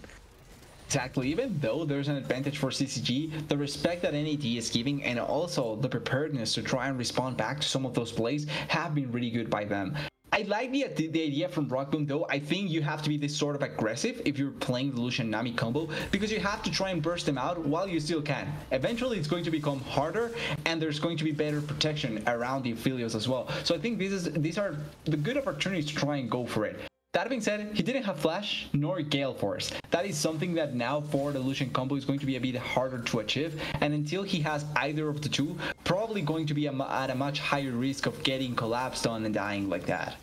Exactly, even though there's an advantage for CCG, the respect that NAD is giving and also the preparedness to try and respond back to some of those plays have been really good by them. I like the idea from Rockboom though. I think you have to be this sort of aggressive if you're playing the Lucian Nami combo, because you have to try and burst them out while you still can. Eventually it's going to become harder, and there's going to be better protection around the Aphelios as well. So I think these are the good opportunities to try and go for it. That being said, he didn't have Flash nor Gale Force. That is something that now for the Lucian combo is going to be a bit harder to achieve, and until he has either of the two, probably going to be at a much higher risk of getting collapsed on and dying like that.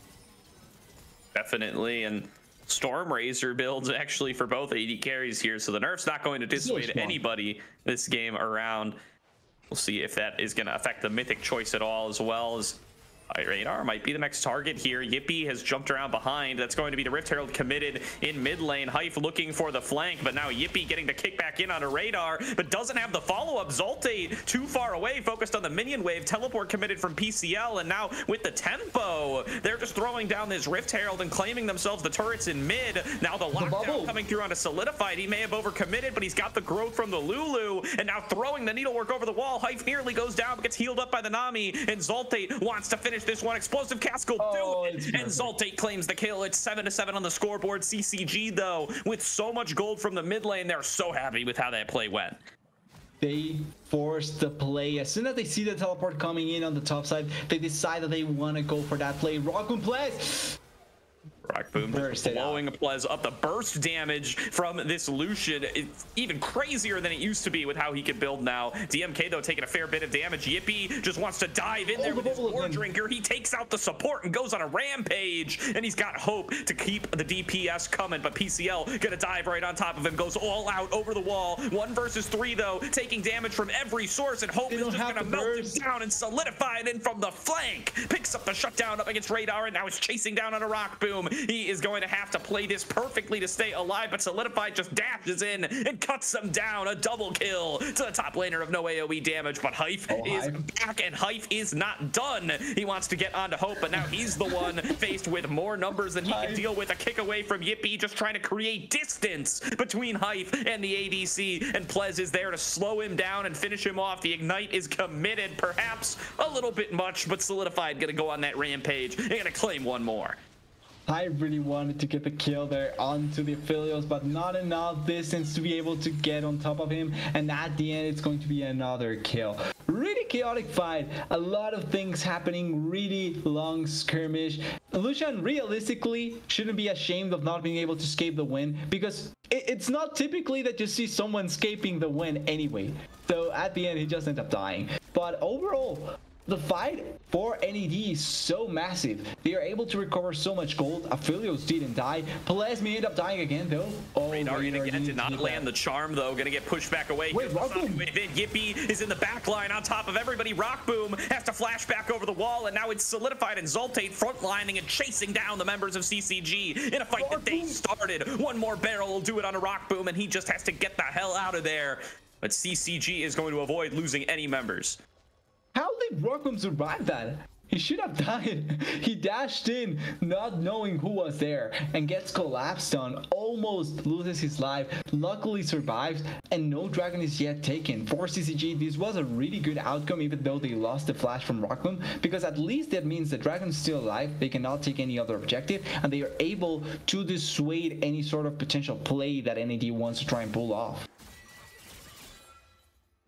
Definitely, and Storm Razor builds actually for both AD carries here, so the nerf's not going to dissuade anybody this game around. We'll see if that is going to affect the mythic choice at all, as well as Radar might be the next target here. Yippee has jumped around behind. That's going to be the Rift Herald committed in mid lane. Hyph looking for the flank, but now Yippee getting to kick back in on a Radar, but doesn't have the follow-up. Zoltate too far away, focused on the minion wave. Teleport committed from PCL, and now with the tempo, they're just throwing down this Rift Herald and claiming themselves the turrets in mid. Now the lockdown coming through onto Solidified. He may have overcommitted, but he's got the growth from the Lulu, and now throwing the needlework over the wall. Hyph nearly goes down, but gets healed up by the Nami, and Zoltate wants to finish this one. Explosive Cask will do it, and Zoltate claims the kill. It's 7-7 on the scoreboard. CCG, though, with so much gold from the mid lane, they're so happy with how that play went. They forced the play. As soon as they see the teleport coming in on the top side, they decide that they want to go for that play. Rockboom plays. Rockboom blowing a Plez up. The burst damage from this Lucian is even crazier than it used to be with how he can build now. DMK, though, taking a fair bit of damage. Yippee just wants to dive in there with his War Drinker. He takes out the support and goes on a rampage, and he's got Hope to keep the DPS coming, but PCL gonna dive right on top of him, goes all out over the wall. 1 versus 3, though, taking damage from every source, and Hope is just gonna melt him down and solidify it in from the flank. Picks up the shutdown up against Radar, and now is chasing down on a Rockboom. He is going to have to play this perfectly to stay alive, but Solidified just dashes in and cuts them down. A double kill to the top laner of no AoE damage, but Hyph is back, and Hyph is not done. He wants to get onto Hope, but now he's the one faced with more numbers than he can deal with. A kick away from Yippee, just trying to create distance between Hyph and the ADC, and Plez is there to slow him down and finish him off. The Ignite is committed, perhaps a little bit much, but Solidified gonna go on that rampage and gonna claim one more. I really wanted to get the kill there onto the Aphelios, but not enough distance to be able to get on top of him, and at the end it's going to be another kill. Really chaotic fight, a lot of things happening, really long skirmish. Lucian realistically shouldn't be ashamed of not being able to escape the win, because it's not typically that you see someone escaping the win anyway. So at the end he just ends up dying. But overall, the fight for NED is so massive. They are able to recover so much gold. Aphelios didn't die. Pelez may end up dying again though. Oh, Radar again did not land the charm though. Gonna get pushed back away. Wait, Rockboom. Yippee is in the back line on top of everybody. Rockboom has to flash back over the wall, and now it's solidified, and Zoltate frontlining and chasing down the members of CCG in a fight that they started. One more barrel will do it on a Rockboom, and he just has to get the hell out of there. But CCG is going to avoid losing any members. How did Rockboom survive that? He should have died. He dashed in not knowing who was there and gets collapsed on, almost loses his life, luckily survives, and no dragon is yet taken. For CCG, this was a really good outcome even though they lost the flash from Rockboom, because at least that means the dragon's still alive, they cannot take any other objective, and they are able to dissuade any sort of potential play that NAD wants to try and pull off.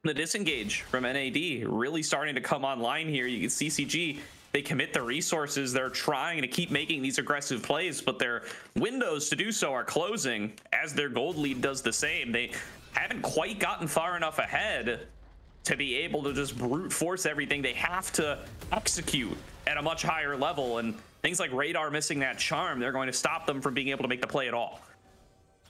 The disengage from NAD really starting to come online here. You can CCG, they commit the resources. They're trying to keep making these aggressive plays, but their windows to do so are closing as their gold lead does the same. They haven't quite gotten far enough ahead to be able to just brute force everything. They have to execute at a much higher level, and things like Radar missing that charm, they're going to stop them from being able to make the play at all.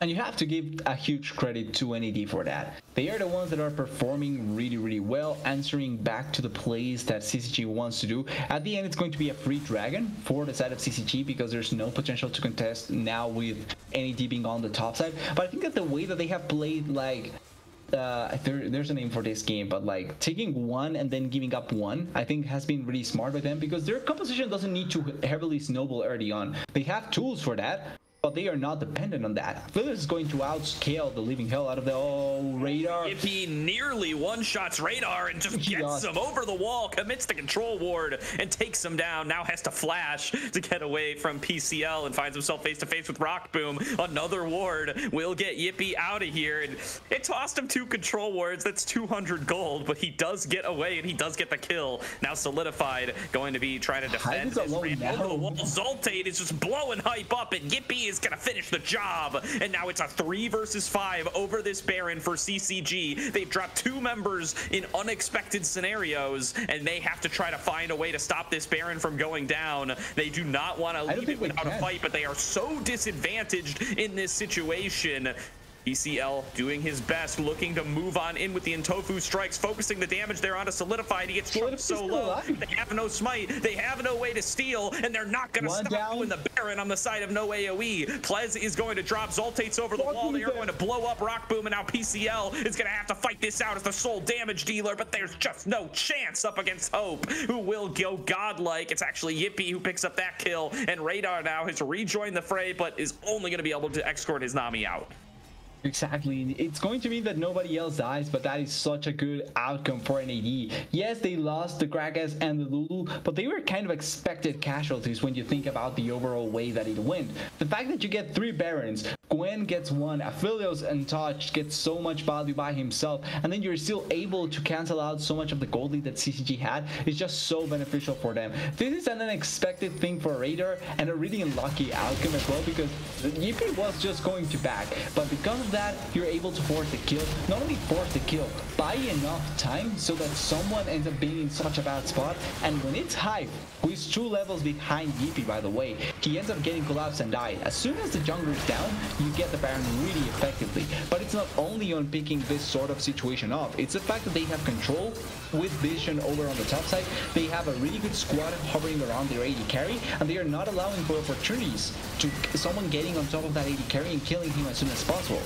And you have to give a huge credit to NED for that. They are the ones that are performing really, really well, answering back to the plays that CCG wants to do. At the end, it's going to be a free dragon for the side of CCG because there's no potential to contest now with NED being on the top side. But I think that the way that they have played, like, there's a name for this game, but like taking one and then giving up one, I think has been really smart by them because their composition doesn't need to heavily snowball early on. They have tools for that, but they are not dependent on that. Phyllis is going to outscale the living hell out of the Radar. If he nearly one-shots Radar and just gets him over the wall, commits the control ward and takes him down, now has to flash to get away from PCL and finds himself face-to-face with Rockboom. Another ward will get Yippee out of here, and it tossed him 2 control wards. That's 200 gold, but he does get away and he does get the kill. Now solidified, going to be trying to defend this ramp over the wall. Zoltate is just blowing hype up, and Yippee is gonna finish the job, and now it's a 3 versus 5 over this Baron for CCG. They've dropped 2 members in unexpected scenarios, and they have to try to find a way to stop this Baron from going down. They do not want to leave it without a fight, but they are so disadvantaged in this situation. PCL doing his best, looking to move on in with the Intofu strikes, focusing the damage there onto Solidified. He gets chunked so low. They have no smite, they have no way to steal, and they're not going to stop doing the Baron on the side of no AOE. Plez is going to drop Zoltates over the wall. They are going to blow up Rockboom, and now PCL is going to have to fight this out as the sole damage dealer, but there's just no chance up against Hope, who will go godlike. It's actually Yippee who picks up that kill, and Radar now has rejoined the fray, but is only going to be able to escort his Nami out. Exactly. It's going to mean that nobody else dies, but that is such a good outcome for NAD. Yes, they lost the Gragas and the Lulu, but they were kind of expected casualties when you think about the overall way that it went. The fact that you get 3 Barons, Gwen gets 1, Aphelios Untouched gets so much value by himself, and then you're still able to cancel out so much of the gold lead that CCG had is just so beneficial for them. This is an unexpected thing for Radar and a really unlucky outcome as well, because Yippee was just going to back, but because of that, you're able to force the kill. Not only force the kill, buy enough time so that someone ends up being in such a bad spot, and when it's Hive, who is 2 levels behind Yippee by the way, he ends up getting collapsed and died. As soon as the jungler is down, you get the Baron really effectively. But it's not only on picking this sort of situation up, it's the fact that they have control with vision over on the top side. They have a really good squad hovering around their AD carry, and they are not allowing for opportunities to someone getting on top of that AD carry and killing him as soon as possible.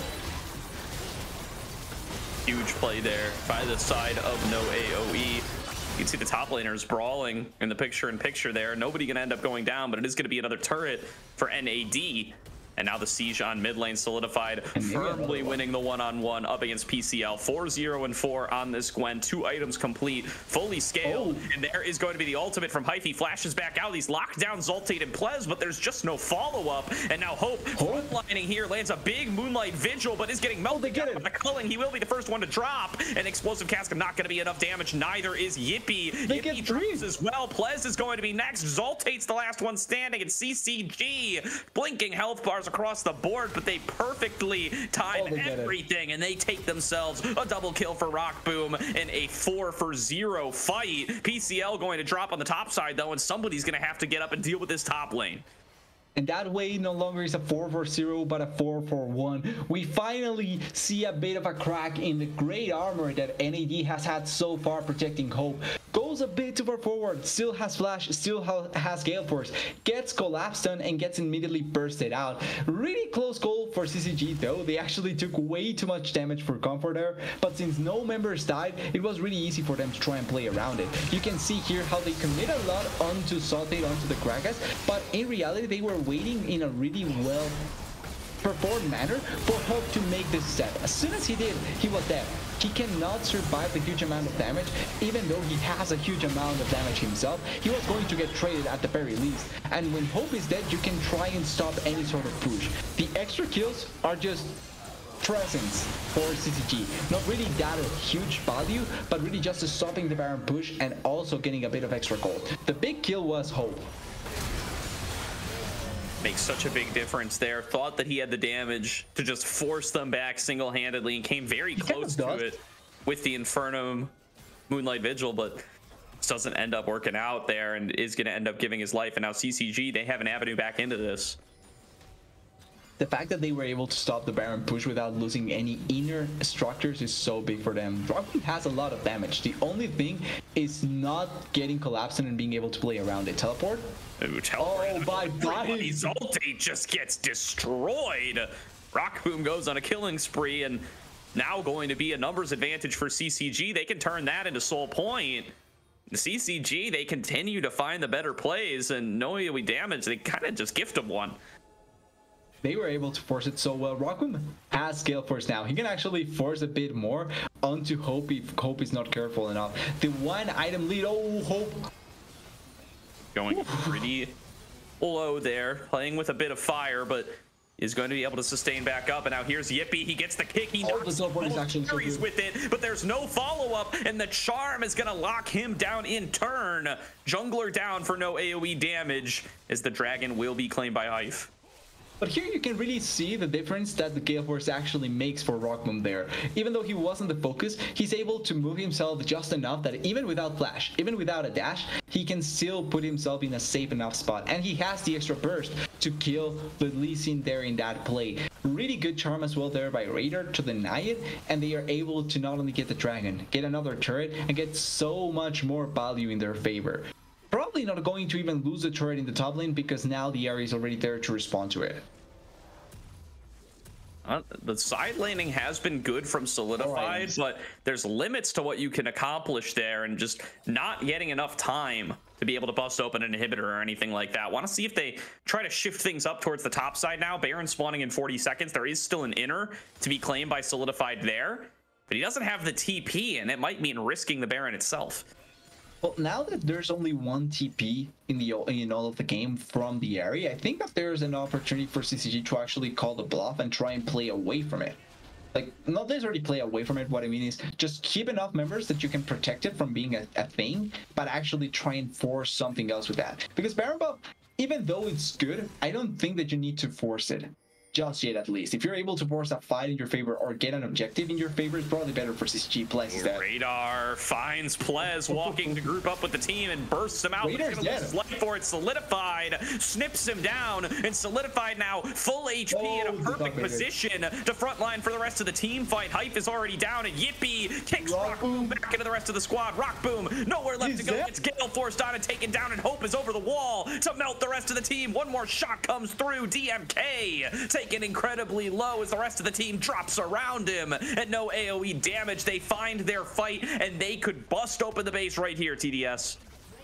Huge play there by the side of no AOE. You can see the top laners brawling in the picture-in-picture there. Nobody gonna end up going down, but it is gonna be another turret for NAD. And now the siege on mid lane solidified, firmly winning the one-on-one up against PCL. 4-0 and 4 on this Gwen. 2 items complete, fully scaled. And there is going to be the ultimate from Hyphy. Flashes back out. He's locked down Zoltate and Plez, but there's just no follow-up. And now Hope frontlining here lands a big Moonlight Vigil, but is getting melted down by the culling. He will be the first one to drop. And Explosive Cask not going to be enough damage. Neither is Yippee. Yippee drops as well. Plez is going to be next. Zoltate's the last one standing. And CCG blinking health bars bars across the board, but they perfectly time everything, and they take themselves a double kill for Rock Boom in a 4-for-0 fight. PCL going to drop on the top side, though, and somebody's going to have to get up and deal with this top lane. And that way, no longer is a 4-for-0, but a 4-for-1. We finally see a bit of a crack in the great armor that NAD has had so far protecting Hope. Goes a bit too far forward, still has Flash, still has Gale Force, gets collapsed on and gets immediately bursted out. Really close goal for CCG though. They actually took way too much damage for comfort there, but since no members died, it was really easy for them to try and play around it. You can see here how they commit a lot onto Salted, onto the Gragas, but in reality they were waiting in a really well performed manner for Hope to make this step. As soon as he did, he was dead. He cannot survive the huge amount of damage. Even though he has a huge amount of damage himself, he was going to get traded at the very least. And when Hope is dead, you can try and stop any sort of push. The extra kills are just presence for CCG. Not really that of huge value, but really just stopping the Baron push and also getting a bit of extra gold. The big kill was Hope. Makes such a big difference there. Thought that he had the damage to just force them back single-handedly and came very close to it with the Infernum Moonlight Vigil, but this doesn't end up working out there and is going to end up giving his life. And now CCG, they have an avenue back into this. The fact that they were able to stop the Baron push without losing any inner structures is so big for them. Rockman has a lot of damage. The only thing is not getting collapsed and being able to play around it. Teleport? Ooh, teleport. Oh, everybody's ulti just gets destroyed. Rockboom goes on a killing spree, and now going to be a numbers advantage for CCG. They can turn that into soul point. The CCG, they continue to find the better plays, and no AoE damage, they kind of just gift them one. They were able to force it so well. Rockman has Scale Force now. He can actually force a bit more onto Hope if Hope is not careful enough. The one item lead, oh, Hope. Going pretty low there, playing with a bit of fire, but is going to be able to sustain back up. And now here's Yippee. He gets the kick. He knocks carries with it, but there's no follow-up, and the charm is going to lock him down in turn. Jungler down for no AoE damage, as the dragon will be claimed by Hive. But here you can really see the difference that the Gale Force actually makes for Rockman there. Even though he wasn't the focus, he's able to move himself just enough that even without flash, even without a dash, he can still put himself in a safe enough spot. And he has the extra burst to kill the Lee Sin there in that play. Really good charm as well there by Raider to deny it, and they are able to not only get the dragon, get another turret, and get so much more value in their favor. Probably not going to even lose the turret in the top lane because now the area is already there to respond to it. The side laning has been good from Solidified, but there's limits to what you can accomplish there, and just not getting enough time to be able to bust open an inhibitor or anything like that. Want to see if they try to shift things up towards the top side now. Baron spawning in 40 seconds. There is still an inner to be claimed by Solidified there, but he doesn't have the TP, and it might mean risking the Baron itself. Well, now that there's only one TP in all of the game from the area, I think that there's an opportunity for CCG to actually call the bluff and try and play away from it. Like, not necessarily play away from it. What I mean is just keep enough members that you can protect it from being a thing, but actually try and force something else with that. Because Baron buff, even though it's good, I don't think that you need to force it. Just yet, at least. If you're able to force a fight in your favor or get an objective in your favor, it's probably better for CCG. Plez Radar finds Plez walking to group up with the team and bursts him out. He's gonna lose his life for it. Solidified snips him down, and Solidified now full HP in a perfect position to frontline for the rest of the team fight. Hype is already down, and Yippee kicks Rockboom back into the rest of the squad. Rockboom, nowhere left to go. It's Gale Force down and taken down, and Hope is over the wall to melt the rest of the team. One more shot comes through. DMK taken incredibly low as the rest of the team drops around him, and no AoE damage. They find their fight, and they could bust open the base right here, TDS.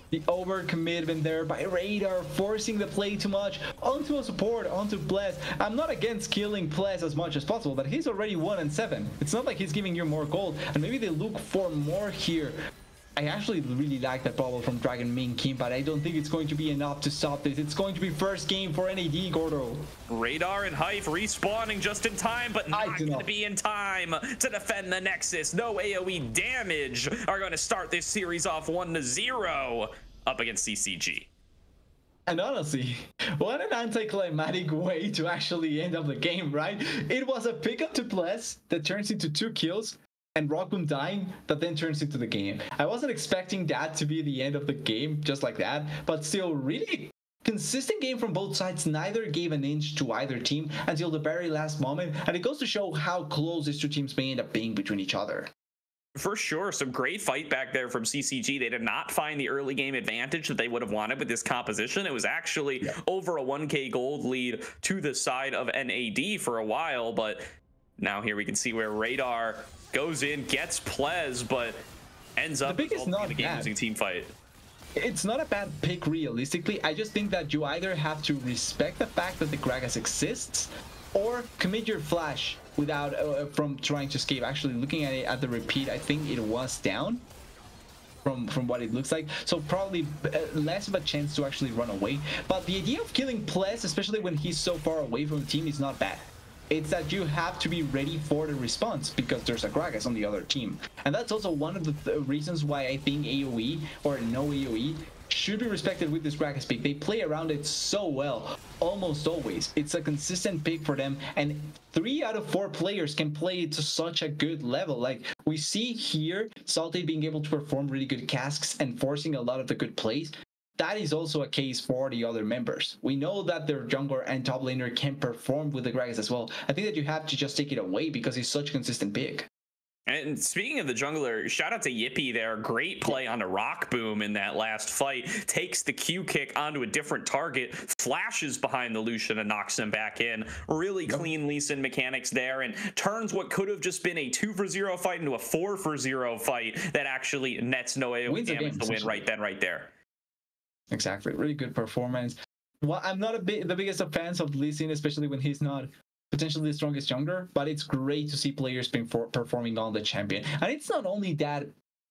The overcommitment there by Radar, forcing the play too much onto a support, onto Plez. I'm not against killing Plez as much as possible, but he's already 1-7. It's not like he's giving you more gold, and maybe they look for more here. I actually really like that bubble from Dragon Main King, but I don't think it's going to be enough to stop this. It's going to be first game for NAD, Gordo. Radar and Hive respawning just in time, but not going to be in time to defend the Nexus. No AoE damage are going to start this series off 1-0 up against CCG. And honestly, what an anticlimactic way to actually end up the game, right? It was a pickup to Bless that turns into 2 kills and Rockboom dying that then turns into the game. I wasn't expecting that to be the end of the game just like that, but still really consistent game from both sides. Neither gave an inch to either team until the very last moment, and it goes to show how close these two teams may end up being between each other. For sure, some great fight back there from CCG. They did not find the early game advantage that they would have wanted with this composition. It was actually over a 1k gold lead to the side of NAD for a while, but now here we can see where Radar goes in, gets Plez, but ends up the game losing team fight. It's not a bad pick realistically. I just think that you either have to respect the fact that the Gragas exists or commit your flash without from trying to escape. Actually, looking at it at the repeat, I think it was down from what it looks like, so probably less of a chance to actually run away. But the idea of killing Plez, especially when he's so far away from the team, is not bad. It's that you have to be ready for the response because there's a Gragas on the other team. And that's also one of the reasons why I think AOE or no AOE should be respected with this Gragas pick. They play around it so well, almost always. It's a consistent pick for them, and 3 out of 4 players can play it to such a good level. Like we see here, Salty being able to perform really good casks and forcing a lot of the good plays. That is also a case for the other members. We know that their jungler and top laner can perform with the Gragas as well. I think that you have to just take it away because he's such a consistent pick. And speaking of the jungler, shout out to Yippee there. Great play on a rock boom in that last fight. Takes the Q kick onto a different target, flashes behind the Lucian and knocks him back in. Really clean Lee Sin mechanics there, and turns what could have just been a 2-for-0 fight into a 4-for-0 fight that actually nets no AOE damage to win right then, right there. Exactly. Really good performance. Well, I'm not the biggest of fans of Lee Sin, especially when he's not potentially the strongest jungler, but it's great to see players being performing on the champion. And it's not only that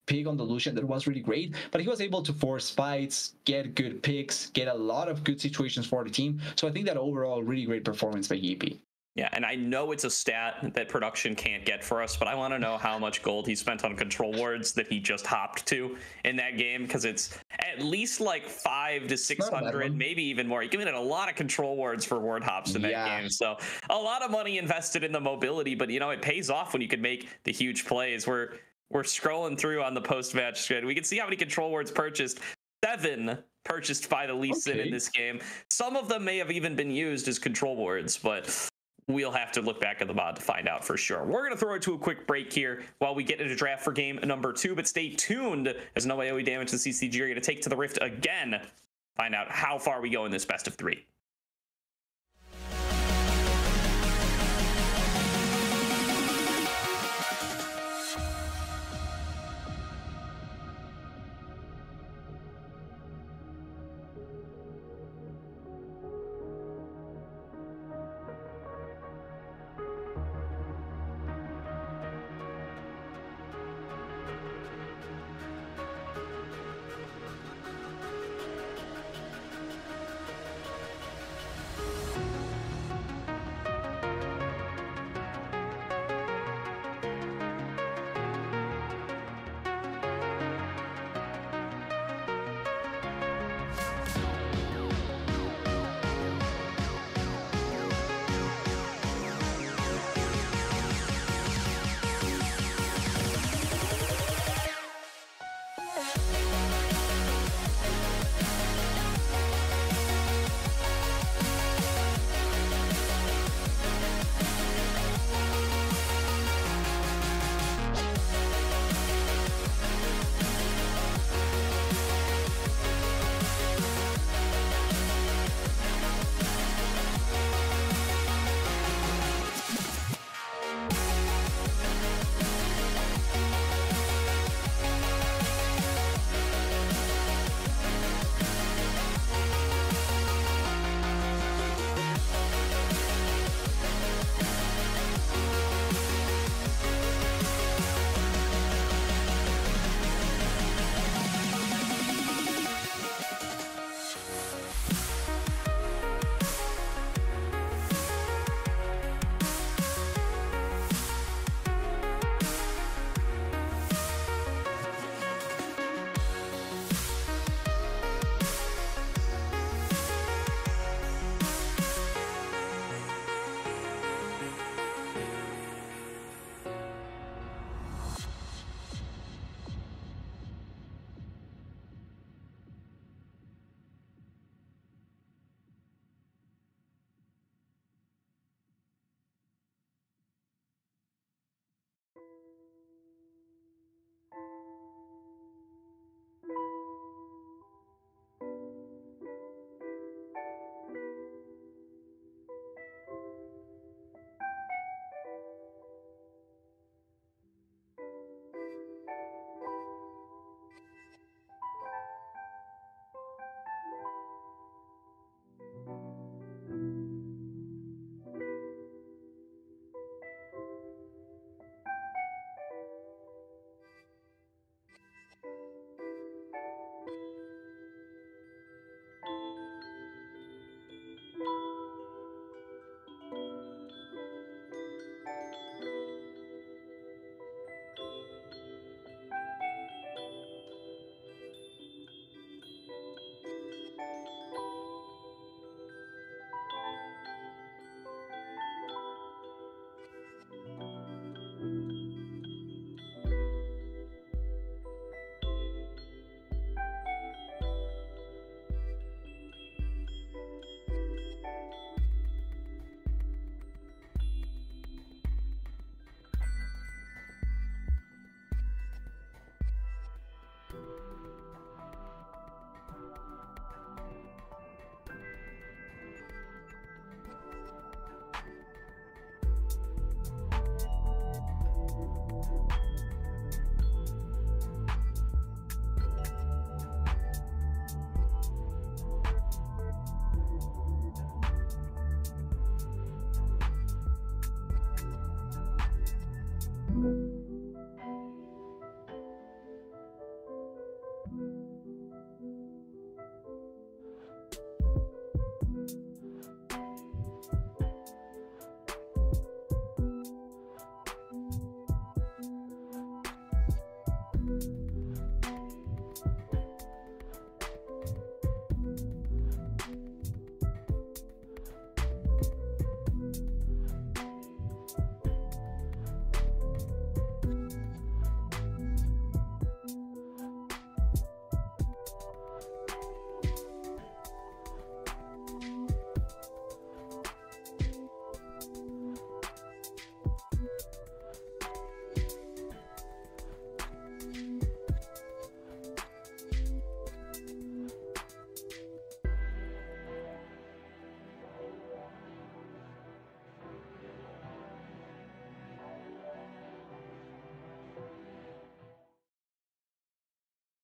pick on the Lucian that was really great, but he was able to force fights, get good picks, get a lot of good situations for the team. So I think that overall, really great performance by Yippee. Yeah, and I know it's a stat that production can't get for us, but I want to know how much gold he spent on control wards that he just hopped to in that game, because it's at least like 500 to 600, maybe even more. He committed a lot of control wards for ward hops in that game, so a lot of money invested in the mobility, but you know, it pays off when you can make the huge plays. We're scrolling through on the post-match grid. We can see how many control wards purchased. 7 purchased by the Lee Sin in this game. Some of them may have even been used as control wards, but we'll have to look back at the mod to find out for sure. We're going to throw it to a quick break here while we get into draft for game number 2, but stay tuned as no AOE damage to CCG are going to take to the Rift again. Find out how far we go in this best of 3.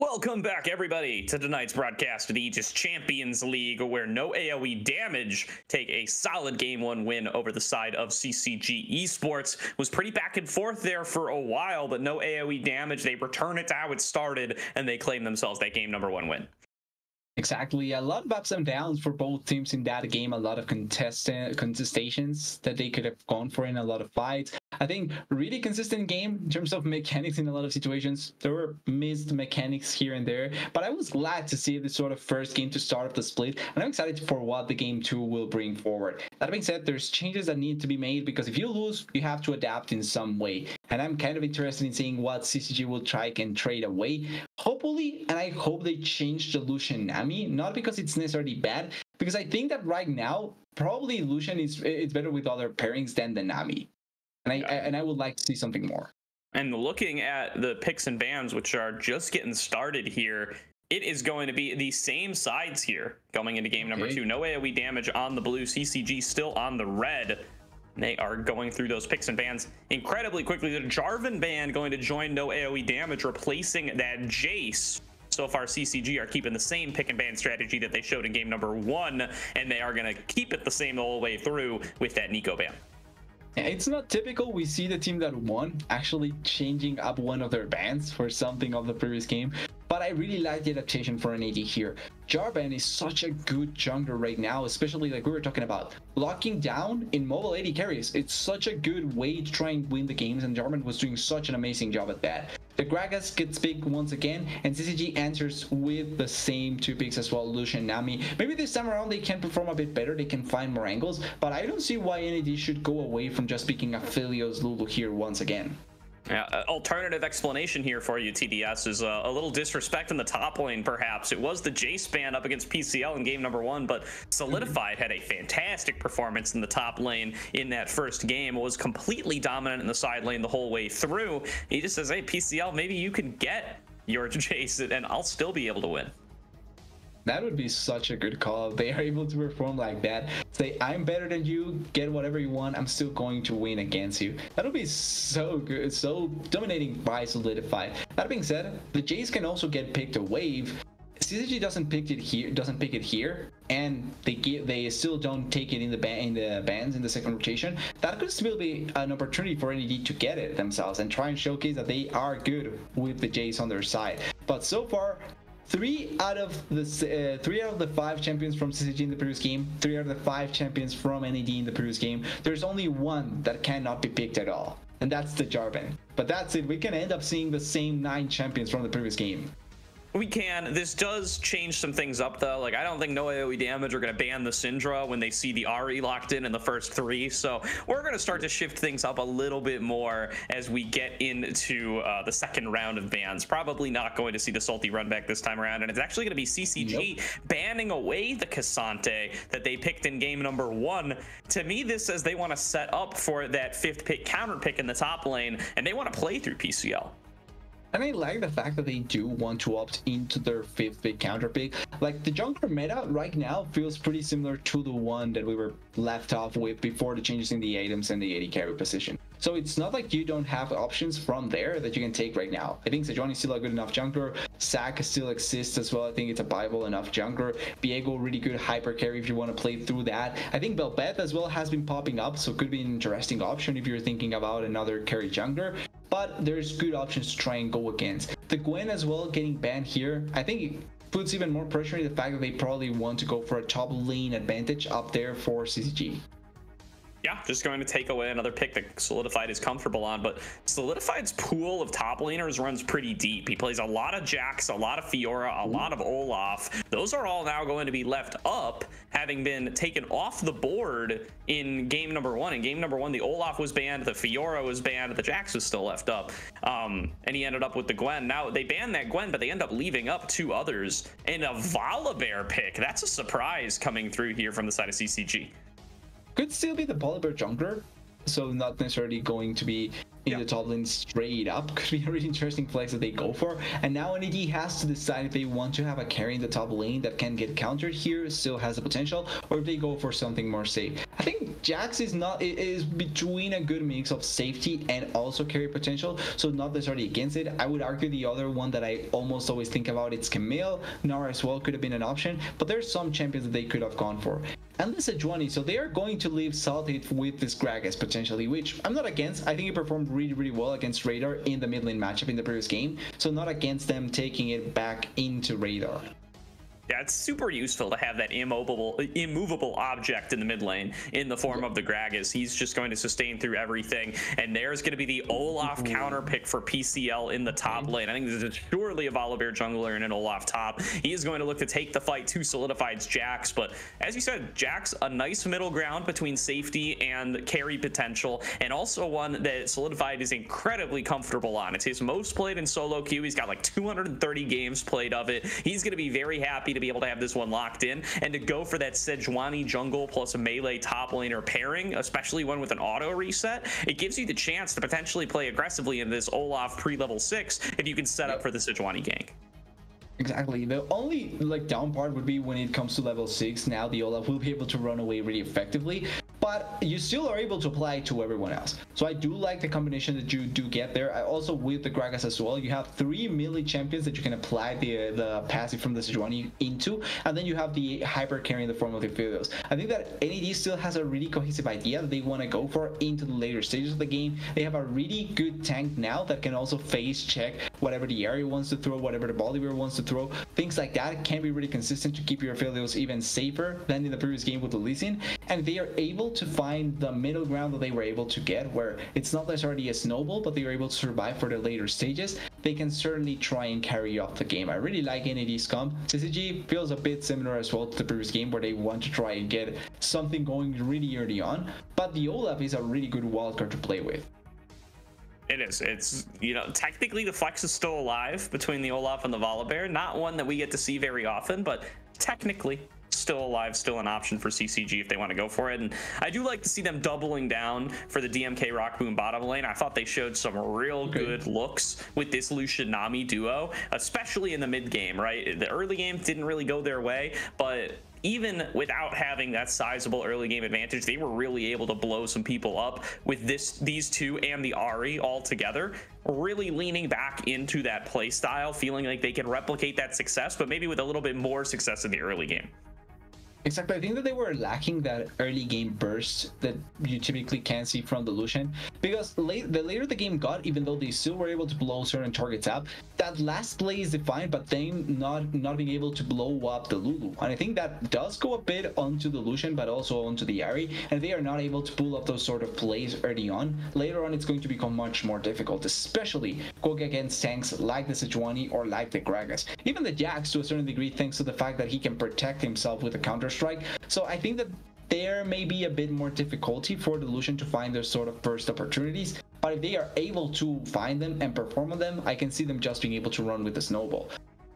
Welcome back, everybody, to tonight's broadcast of the Aegis Champions League, where no AOE damage take a solid Game 1 win over the side of CCG Esports. Was pretty back and forth there for a while, but no AOE damage. They return it to how it started, and they claim themselves that Game number 1 win. Exactly. A lot of ups and downs for both teams in that game. A lot of contestations that they could have gone for in a lot of fights. I think really consistent game in terms of mechanics in a lot of situations. There were missed mechanics here and there, but I was glad to see this sort of first game to start off the split, and I'm excited for what the game 2 will bring forward. That being said, there's changes that need to be made, because if you lose, you have to adapt in some way, and I'm kind of interested in seeing what CCG will try and trade away. Hopefully, and I hope they change the Lucian Nami, not because it's necessarily bad, because I think that right now, probably Lucian it's better with other pairings than the Nami. And I would like to see something more. And looking at the picks and bans, which are just getting started here, it is going to be the same sides here going into game number 2. No AOE damage on the blue, CCG still on the red. They are going through those picks and bans incredibly quickly. The Jarvan ban going to join no AOE damage, replacing that Jace. So far, CCG are keeping the same pick and ban strategy that they showed in game number 1, and they are going to keep it the same the whole way through with that Nico ban. It's not typical. We see the team that won actually changing up one of their bans for something of the previous game, but I really like the adaptation for an AD here. Jarvan is such a good jungler right now, especially like we were talking about. Locking down in mobile AD carries, it's such a good way to try and win the games, and Jarvan was doing such an amazing job at that. The Gragas gets big once again, and CCG answers with the same 2 picks as well, Lucian, Nami. Maybe this time around they can perform a bit better, they can find more angles, but I don't see why NAD should go away from just picking Aphelios Lulu here once again. Alternative explanation here for you, TDS, is a little disrespect in the top lane, perhaps. It was the Jace ban up against PCL in game number 1, but Solidified had a fantastic performance in the top lane in that first game. It was completely dominant in the side lane the whole way through. He just says, hey, PCL, maybe you can get your Jace and I'll still be able to win. That would be such a good call. They are able to perform like that. Say, I'm better than you, get whatever you want, I'm still going to win against you. That would be so good, so dominating by Solidified. That being said, the Jace can also get picked a wave. CCG doesn't pick it here, and they still don't take it in the bans in the second rotation. That could still be an opportunity for NED to get it themselves and try and showcase that they are good with the Jace on their side. But so far, 3 out of the 5 champions from CCG in the previous game, 3 out of the 5 champions from NED in the previous game. There's only one that cannot be picked at all, and that's the Jarvan. But that's it. We can end up seeing the same 9 champions from the previous game. We can. This does change some things up, though. Like, I don't think no AOE damage are going to ban the Syndra when they see the RE locked in the first 3. So we're going to start to shift things up a little bit more as we get into the second round of bans. Probably not going to see the Salty run back this time around. And it's actually going to be CCG banning away the Cassante that they picked in game number 1. To me, this says they want to set up for that 5th pick counter pick in the top lane, and they want to play through PCL. And I like the fact that they do want to opt into their 5th big counter pick. Like, the jungler meta right now feels pretty similar to the one that we were left off with before the changes in the items and the AD carry position. So it's not like you don't have options from there that you can take right now. I think Sejuani is still a good enough jungler. Zac still exists as well. I think it's a viable enough jungler. Viego, really good hyper carry if you want to play through that. I think Belbeth as well has been popping up, so could be an interesting option if you're thinking about another carry jungler. But there's good options to try and go against. The Gwen as well getting banned here, I think it puts even more pressure in the fact that they probably want to go for a top lane advantage up there for CCG. Yeah, just going to take away another pick that Solidified is comfortable on, but Solidified's pool of top laners runs pretty deep. He plays a lot of Jax, a lot of Fiora, a lot of Olaf. Those are all now going to be left up, having been taken off the board in game number 1. In game number 1, the Olaf was banned, the Fiora was banned, the Jax was still left up, and he ended up with the Gwen. Now, they banned that Gwen, but they end up leaving up 2 others, and a Volibear pick. That's a surprise coming through here from the side of CCG. Could still be the Volibear jungler, so not necessarily going to be in the top lane straight up. Could be a really interesting flex that they go for. And now NED has to decide if they want to have a carry in the top lane that can get countered here, still has the potential, or if they go for something more safe. I think Jax is between a good mix of safety and also carry potential, so not necessarily against it. I would argue the other one that I almost always think about, it's Camille. Nara as well could have been an option, but there's some champions that they could have gone for. And this Sejuani, so they are going to leave Salty with this Gragas potentially, which I'm not against. I think he performed really well against Radar in the mid lane matchup in the previous game, so not against them taking it back into Radar. Yeah, it's super useful to have that immovable object in the mid lane in the form of the Gragas. He's just going to sustain through everything. And there's going to be the Olaf counter pick for PCL in the top lane. I think this is surely a Volibear jungler and an Olaf top. He is going to look to take the fight to Solidified's Jax. But as you said, Jax, a nice middle ground between safety and carry potential, and also one that Solidified is incredibly comfortable on. It's his most played in solo queue. He's got like 230 games played of it. He's going to be very happy to be able to have this one locked in and to go for that Sejuani jungle plus a melee top laner pairing, especially one with an auto reset. It gives you the chance to potentially play aggressively in this Olaf pre-level 6 if you can set up for the Sejuani gank. Exactly. The only down part would be when it comes to level 6. Now the Olaf will be able to run away really effectively, but you still are able to apply it to everyone else. So I do like the combination that you do get there. I also, with the Gragas as well, you have 3 melee champions that you can apply the passive from the Sejuani into, and then you have the hyper carry in the form of the Aphelios. I think that NED still has a really cohesive idea that they want to go for into the later stages of the game. They have a really good tank now that can also phase check whatever the area wants to throw, whatever the Volibear wants to throw. Things like that can be really consistent to keep your Aphelios even safer than in the previous game with the Lee Sin. And they are able to find the middle ground that they were able to get, where it's not necessarily a snowball, but they are able to survive for the later stages. They can certainly try and carry off the game. I really like NED's comp. CCG feels a bit similar as well to the previous game, where they want to try and get something going really early on, but the Olaf is a really good wildcard to play with. It is. It's, you know, technically the flex is still alive between the Olaf and the Volibear. Not one that we get to see very often, but technically still alive, still an option for CCG if they want to go for it. And I do like to see them doubling down for the DMK Rock Boom bottom lane. I thought they showed some real good looks with this Lucian Nami duo, especially in the mid game, right? The early game didn't really go their way, but even without having that sizable early game advantage, they were really able to blow some people up with these two and the Ahri all together, really leaning back into that play style, feeling like they can replicate that success, but maybe with a little bit more success in the early game. Exactly. I think that they were lacking that early game burst that you typically can see from the Lucian, because the later the game got, even though they still were able to blow certain targets up, that last play is defined, but then not being able to blow up the Lulu. And I think that does go a bit onto the Lucian, but also onto the Ahri, and they are not able to pull up those sort of plays early on. Later on, it's going to become much more difficult, especially going against tanks like the Sejuani or like the Gragas. Even the Jax, to a certain degree, thanks to the fact that he can protect himself with a counter strike. So I think that there may be a bit more difficulty for the Lucian to find those sort of burst opportunities, but if they are able to find them and perform on them, I can see them just being able to run with the snowball.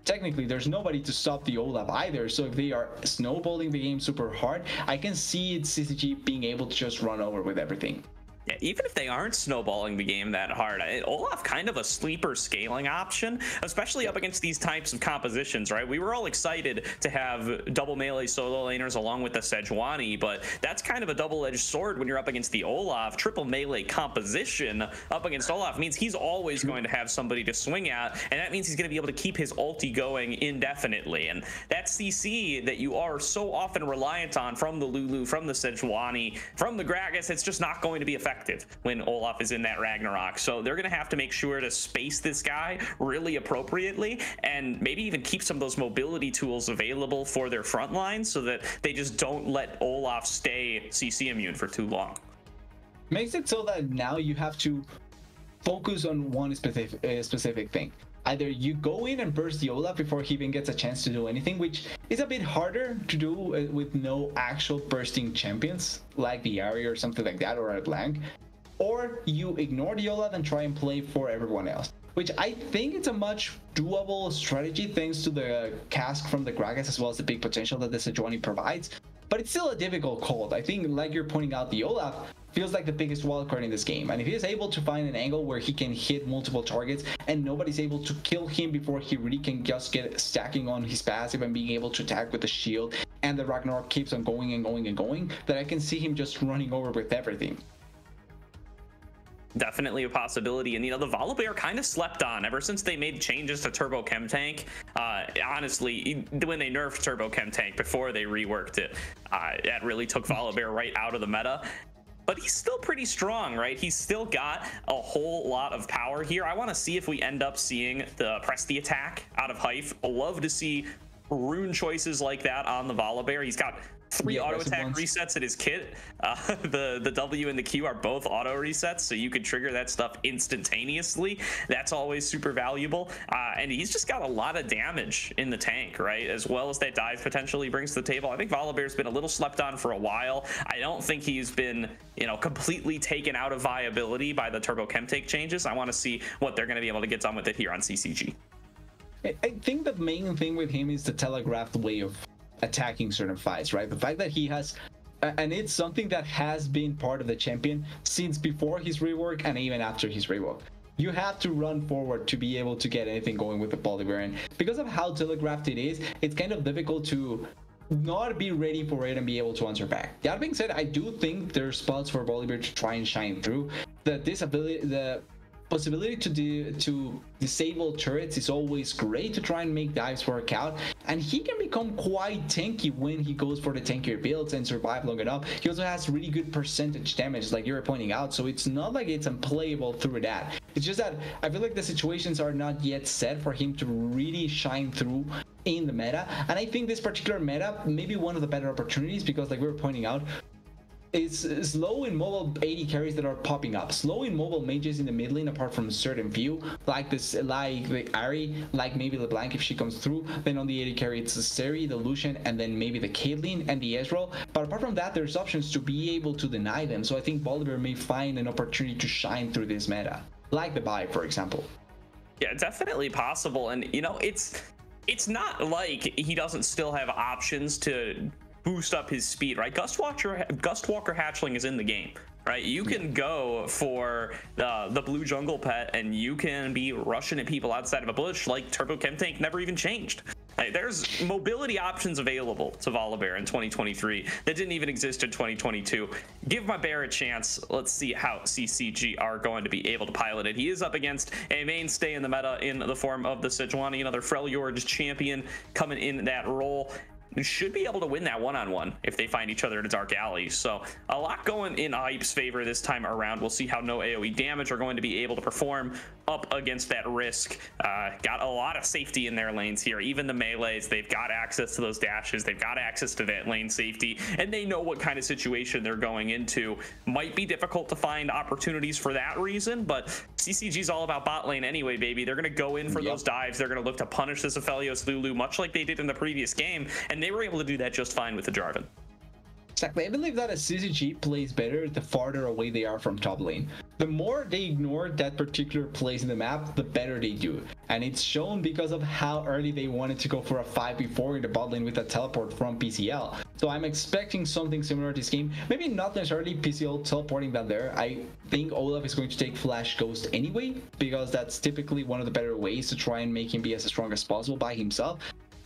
Technically, there's nobody to stop the Olaf either, so if they are snowballing the game super hard, I can see CCG being able to just run over with everything. Yeah, even if they aren't snowballing the game that hard, Olaf kind of a sleeper scaling option, especially up against these types of compositions, right? We were all excited to have double melee solo laners along with the Sejuani, but that's kind of a double-edged sword when you're up against the Olaf. Triple melee composition up against Olaf means he's always going to have somebody to swing at, and that means he's going to be able to keep his ulti going indefinitely. And that CC that you are so often reliant on from the Lulu, from the Sejuani, from the Gragas, it's just not going to be effective when Olaf is in that Ragnarok. So they're going to have to make sure to space this guy really appropriately, and maybe even keep some of those mobility tools available for their front line so that they just don't let Olaf stay CC immune for too long. Makes it so that now you have to focus on one specific thing. Either you go in and burst the Olaf before he even gets a chance to do anything, which is a bit harder to do with no actual bursting champions like the Ahri or something like that, or a Blank, or you ignore the Olaf and try and play for everyone else, which I think it's a much doable strategy thanks to the cask from the Gragas as well as the big potential that the Sejuani provides. But it's still a difficult call. I think, like you're pointing out, the Olaf feels like the biggest wildcard in this game. And if he is able to find an angle where he can hit multiple targets and nobody's able to kill him before he really can just get stacking on his passive and being able to attack with the shield, and the Ragnarok keeps on going and going and going, then I can see him just running over with everything. Definitely a possibility. And, you know, the Volibear kind of slept on ever since they made changes to Turbo Chem Tank. Honestly, when they nerfed Turbo Chem Tank before they reworked it, that really took Volibear right out of the meta. But he's still pretty strong, right? He's still got a whole lot of power here. I want to see if we end up seeing the press the attack out of Hyph. I love to see rune choices like that on the Volibear. He's got 3 auto attack resets in his kit. The W and the Q are both auto resets, so you can trigger that stuff instantaneously. That's always super valuable. And he's just got a lot of damage in the tank, right? As well as that dive potential he brings to the table. I think Volibear's been a little slept on for a while. I don't think he's been, you know, completely taken out of viability by the Turbo Chem Tank changes. I want to see what they're going to be able to get done with it here on CCG. I think the main thing with him is the telegraphed way of attacking certain fights, right? The fact that he has, and it's something that has been part of the champion since before his rework and even after his rework. You have to run forward to be able to get anything going with the Volibear, and because of how telegraphed it is, it's kind of difficult to not be ready for it and be able to answer back. That being said, I do think there's spots for Volibear to try and shine through. The possibility to disable turrets is always great to try and make dives work out, and he can become quite tanky when he goes for the tankier builds and survive long enough. He also has really good percentage damage, like you were pointing out, so it's not like it's unplayable through that. It's just that I feel like the situations are not yet set for him to really shine through in the meta, and I think this particular meta may be one of the better opportunities because, like we were pointing out, it's slow in mobile AD carries that are popping up. Slow in mobile mages in the mid lane, apart from a certain few, like the Ahri, like maybe the Blank if she comes through. Then on the AD carry, it's the Seri, the Lucian, and then maybe the Caitlyn and the Ezreal. But apart from that, there's options to be able to deny them. So I think Volibear may find an opportunity to shine through this meta. like the buy, for example. Yeah, definitely possible. And you know, it's not like he doesn't still have options to boost up his speed, right? Gustwalker Hatchling is in the game, right? You can go for the blue jungle pet and you can be rushing at people outside of a bush like Turbo Chem Tank never even changed. Like, there's mobility options available to Volibear in 2023 that didn't even exist in 2022. Give my bear a chance. Let's see how CCG are going to be able to pilot it. He is up against a mainstay in the meta in the form of the Sejuani, another Freljord champion coming in that role. Should be able to win that one-on-one if they find each other in a dark alley. So a lot going in Hype's favor this time around. We'll see how no AOE damage are going to be able to perform up against that risk. Got a lot of safety in their lanes here. Even the melees, they've got access to those dashes. They've got access to that lane safety, and they know what kind of situation they're going into. Might be difficult to find opportunities for that reason, but CCG's all about bot lane anyway, baby. They're going to go in for those dives. They're going to look to punish this Aphelios Lulu, much like they did in the previous game, and they were able to do that just fine with the Jarvan. Exactly. I believe that a CCG plays better the farther away they are from top lane. The more they ignore that particular place in the map, the better they do. And it's shown because of how early they wanted to go for a 5v4 in the bot lane with a teleport from PCL. So I'm expecting something similar this game. Maybe not necessarily PCL teleporting down there. I think Olaf is going to take Flash Ghost anyway, because that's typically one of the better ways to try and make him be as strong as possible by himself.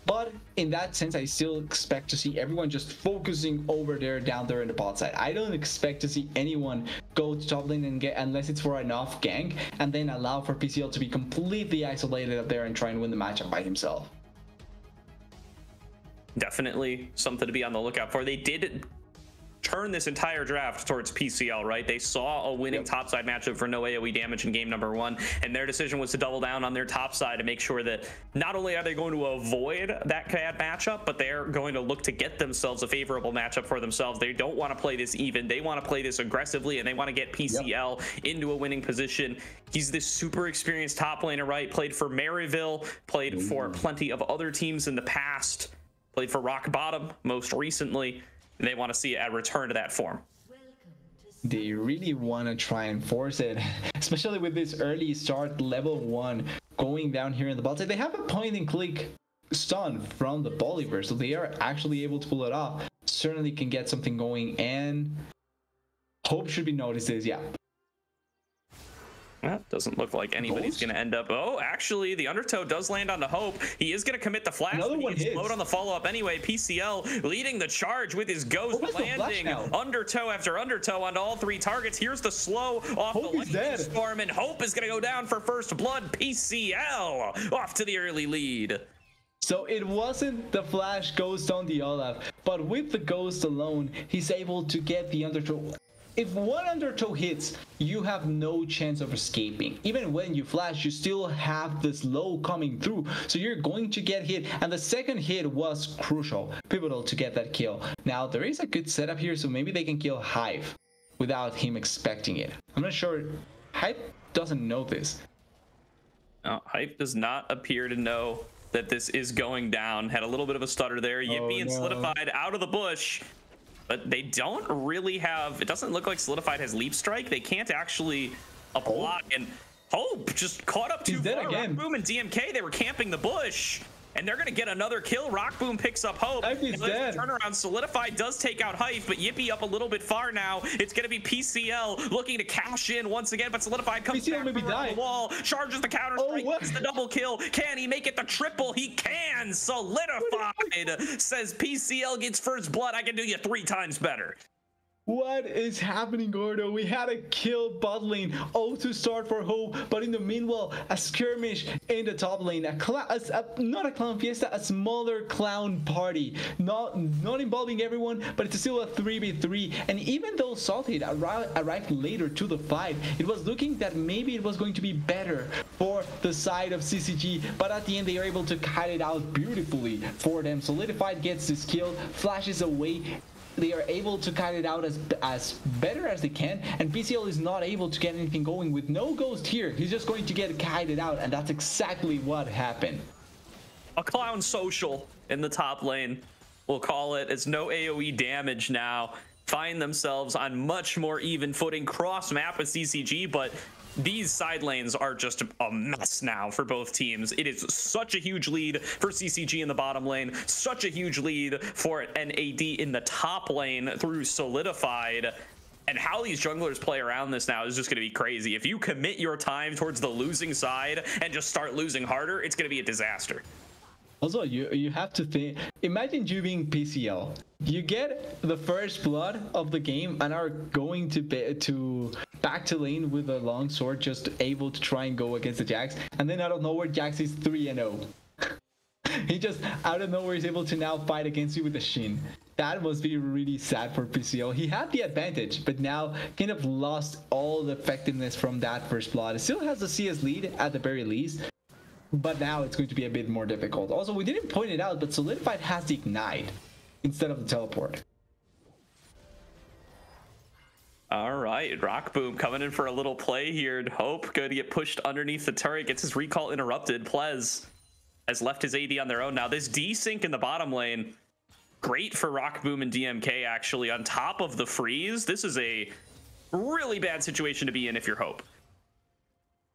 But in that sense, I still expect to see everyone just focusing over there, down there in the bot side. I don't expect to see anyone go to top lane and get, unless it's for enough gank, and then allow for PCL to be completely isolated up there and try and win the matchup by himself. Definitely something to be on the lookout for. They did turn this entire draft towards PCL, right? They saw a winning topside matchup for no AOE damage in game number 1, and their decision was to double down on their top side to make sure that not only are they going to avoid that bad matchup, but they're going to look to get themselves a favorable matchup for themselves. They don't want to play this even. They want to play this aggressively, and they want to get PCL into a winning position. He's this super experienced top laner, right? Played for Maryville, played for plenty of other teams in the past, played for Rock Bottom most recently. They want to see a return to that form. They really want to try and force it, especially with this early start level 1 going down here in the bot side. They have a point and click stun from the Volibear, so they are actually able to pull it off. Certainly can get something going, and Hope should be noticed is, Well, doesn't look like anybody's going to end up. Oh, actually, the Undertow does land on the Hope. He is going to commit the flash. Another one hits. Load on the follow-up anyway. PCL leading the charge with his Ghost, landing Undertow after Undertow onto all 3 targets. Here's the slow off Hope the lightning storm, and Hope is going to go down for first blood. PCL off to the early lead. So it wasn't the flash Ghost on the Olaf, but with the Ghost alone, he's able to get the Undertow. If one Undertow hits, you have no chance of escaping. Even when you flash, you still have the slow coming through, so you're going to get hit. And the second hit was crucial, pivotal to get that kill. Now, there is a good setup here, so maybe they can kill Hive without him expecting it. I'm not sure. Hive doesn't know this. No, Hype does not appear to know that this is going down. Had a little bit of a stutter there. Yippee and Solidified out of the bush. But they don't really have, it doesn't look like Solidified has Leap Strike. They can't actually apply. And Hope just caught up too far. Rockboom and DMK, they were camping the bush. And they're going to get another kill. Rockboom picks up Hope. Turnaround Solidified does take out Hype, but Yippee up a little bit far now. It's going to be PCL looking to cash in once again, but Solidified comes back from the wall, charges the counter strike, gets the double kill. Can he make it the triple? He can. Solidified says PCL gets first blood. I can do you 3 times better. What is happening, Gordo? We had a kill bot lane, to start for Hope, but in the meanwhile, a skirmish in the top lane, not a clown fiesta, a smaller clown party, not involving everyone, but it's still a 3v3. And even though Salted arrived later to the fight, it was looking that maybe it was going to be better for the side of CCG, but at the end they are able to cut it out beautifully for them. Solidified gets this kill, flashes away. They are able to cut it out as better as they can, and PCL is not able to get anything going with no Ghost here. He's just going to get kited out, and that's exactly what happened. A clown social in the top lane, we'll call it. It's no AOE damage now find themselves on much more even footing cross map with CCG, but these side lanes are just a mess now for both teams. It is such a huge lead for CCG in the bottom lane, such a huge lead for NAD in the top lane through Solidified. And how these junglers play around this now is just going to be crazy. If you commit your time towards the losing side and just start losing harder, it's going to be a disaster. Also, you have to think, imagine you being PCL. You get the first blood of the game and are going to back to lane with a long sword, just able to try and go against the Jax. And then out of nowhere, Jax is 3-0. He just, out of nowhere, is able to now fight against you with the Shin. That must be really sad for PCL. He had the advantage, but now kind of lost all the effectiveness from that first blood. It still has the CS lead at the very least, but now it's going to be a bit more difficult. Also, we didn't point it out, but Solidified has the Ignite instead of the Teleport. All right, Rock Boom coming in for a little play here. Hope going to get pushed underneath the turret, gets his recall interrupted. Plez has left his AD on their own now. This desync in the bottom lane, great for Rock Boom and DMK actually. On top of the freeze, this is a really bad situation to be in if you're Hope.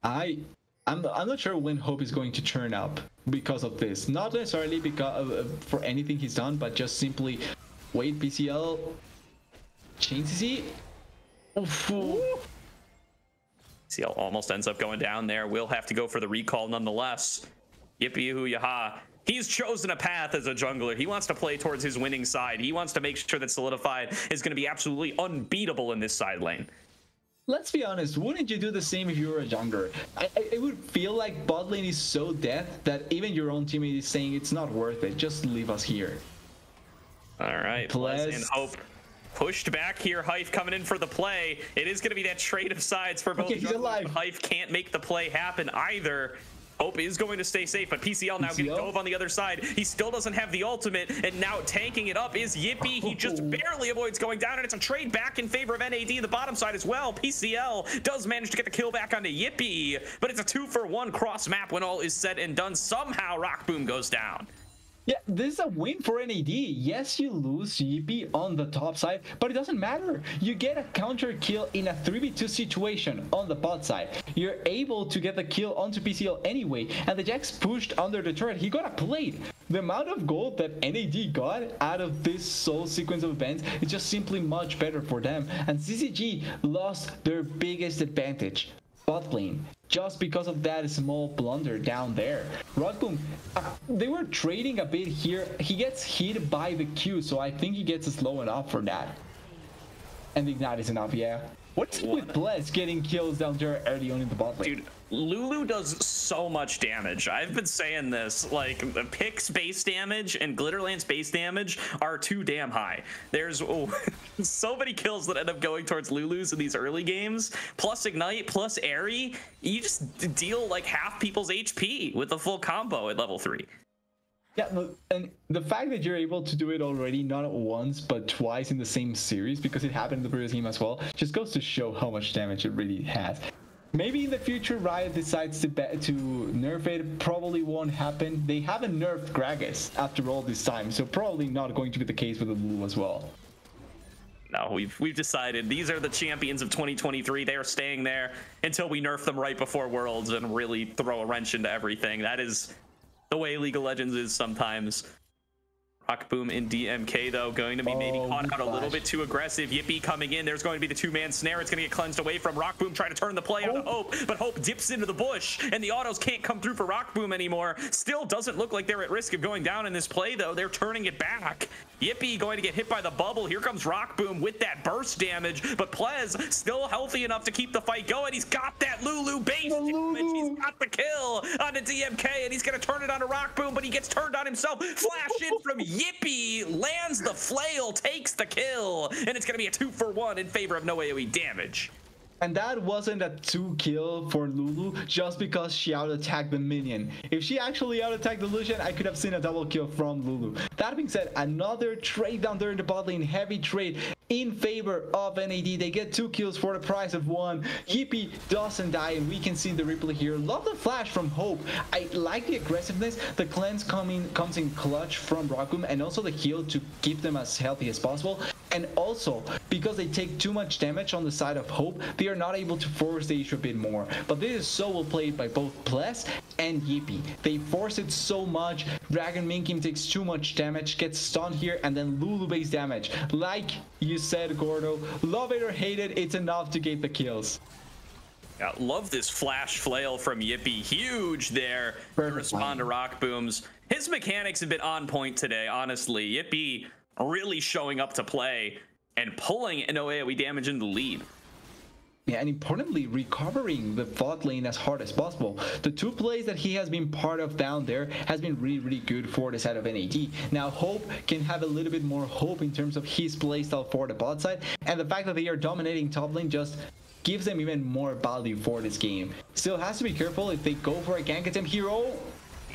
I'm not sure when Hope is going to turn up because of this. Not necessarily because for anything he's done, but just simply wait. PCL chain CC. PCL almost ends up going down there. We'll have to go for the recall nonetheless. Yippee hoo yaha. He's chosen a path as a jungler. He wants to play towards his winning side. He wants to make sure that Solidified is going to be absolutely unbeatable in this side lane. Let's be honest, wouldn't you do the same if you were a jungler? It would feel like bot lane is so dead that even your own teammate is saying it's not worth it. Just leave us here. All right, Plez and Hope pushed back here. Hype coming in for the play. It is going to be that trade of sides for both. Okay, he's alive. Hype can't make the play happen either. Hope is going to stay safe, but PCL now getting dove on the other side. He still doesn't have the ultimate, and now tanking it up is Yippee. He just barely avoids going down, and it's a trade back in favor of NAD, the bottom side as well. PCL does manage to get the kill back onto Yippee, but it's a 2-for-1 cross map when all is said and done. Somehow Rock Boom goes down. Yeah, this is a win for NAD. Yes, you lose Yippee on the top side, but it doesn't matter. You get a counter kill in a 3v2 situation on the bot side. You're able to get the kill onto PCL anyway, and the Jax pushed under the turret. He got a plate. The amount of gold that NAD got out of this sole sequence of events is just simply much better for them. And CCG lost their biggest advantage, bot lane, just because of that small blunder down there. Rock Boom, they were trading a bit here. He gets hit by the Q, so I think he gets a slow enough for that. And the Ignite is enough, yeah. What's with Bless getting kills down there early on in the bot lane? Dude, Lulu does so much damage. I've been saying this, like, Pix base damage and Glitterlance base damage are too damn high. There's so many kills that end up going towards Lulu's in these early games, plus Ignite, plus Airy. You just deal like half people's HP with the full combo at level 3. Yeah, and the fact that you're able to do it already, not once, but twice in the same series, because it happened in the previous game as well, just goes to show how much damage it really has. Maybe in the future Riot decides to nerf it. Probably won't happen. They haven't nerfed Gragas after all this time, so probably not going to be the case with the Lulu as well. No, we've decided these are the champions of 2023. They are staying there until we nerf them right before Worlds and really throw a wrench into everything. That is the way League of Legends is sometimes. Rock Boom in DMK, though, going to be maybe caught out a little bit too aggressive. Yippee coming in. There's going to be the two-man snare. It's going to get cleansed away from Rock Boom, trying to turn the play onto Hope, but Hope dips into the bush, and the autos can't come through for Rock Boom anymore. Still doesn't look like they're at risk of going down in this play, though. They're turning it back. Yippee going to get hit by the bubble. Here comes Rock Boom with that burst damage, but Plez still healthy enough to keep the fight going. He's got that Lulu base damage. He's got the kill onto DMK, and he's going to turn it onto Rock Boom, but he gets turned on himself. Flash in from Yippee, lands the flail, takes the kill, and it's going to be a 2-for-1 in favor of no AOE damage. And that wasn't a 2-kill for Lulu just because she out-attacked the minion. If she actually out-attacked the Lucian, I could have seen a double kill from Lulu. That being said, another trade down there in the bot lane, heavy trade in favor of NAD. They get 2 kills for the price of 1. Yippee doesn't die, and we can see the replay here. Love the flash from Hope. I like the aggressiveness. The cleanse comes in clutch from Rock Boom, and also the heal to keep them as healthy as possible. and also because they take too much damage on the side of Hope, they are not able to force the issue a bit more. But this is so well played by both Ples and Yippee. They force it so much. Dragon Minkim takes too much damage, gets stunned here, and then Lulu base damage. Like you said, Gordo, love it or hate it, it's enough to get the kills. Yeah, love this flash flail from Yippee. Huge there to respond to Rock Booms. His mechanics have been on point today, honestly. Yippee really showing up to play and pulling an AOE damage into the lead. Yeah, and importantly, recovering the bot lane as hard as possible. The two plays that he has been part of down there has been really, really good for the side of NAD. Now, Hope can have a little bit more hope in terms of his playstyle for the bot side, and the fact that they are dominating top lane just gives them even more value for this game. Still has to be careful if they go for a gank attempt here.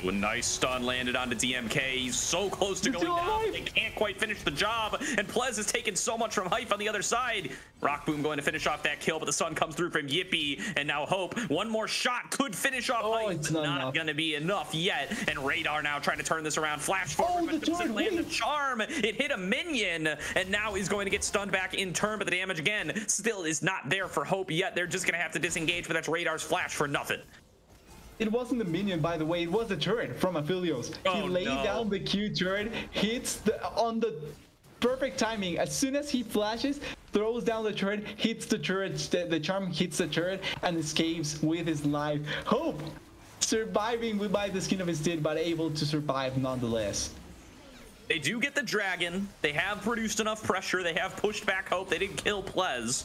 A nice stun landed onto DMK. He's so close to going down, but they can't quite finish the job. And Plez has taken so much from Hype on the other side. Rock Boom going to finish off that kill, but the stun comes through from Yippee. And now Hope, one more shot could finish off Hype, it's but not going to be enough yet. And Radar now trying to turn this around. Flash forward, but doesn't land the charm. It hit a minion, and now he's going to get stunned back in turn, but the damage again still is not there for Hope yet. They're just going to have to disengage, but that's Radar's flash for nothing. It wasn't the minion, by the way. It was the turret from Aphelios. He laid down the Q turret, hits on the perfect timing. As soon as he flashes, throws down the turret, hits the turret, the charm hits the turret, and escapes with his life. Hope surviving by the skin of his teeth, but able to survive nonetheless. They do get the dragon. They have produced enough pressure. They have pushed back Hope. They didn't kill Plez,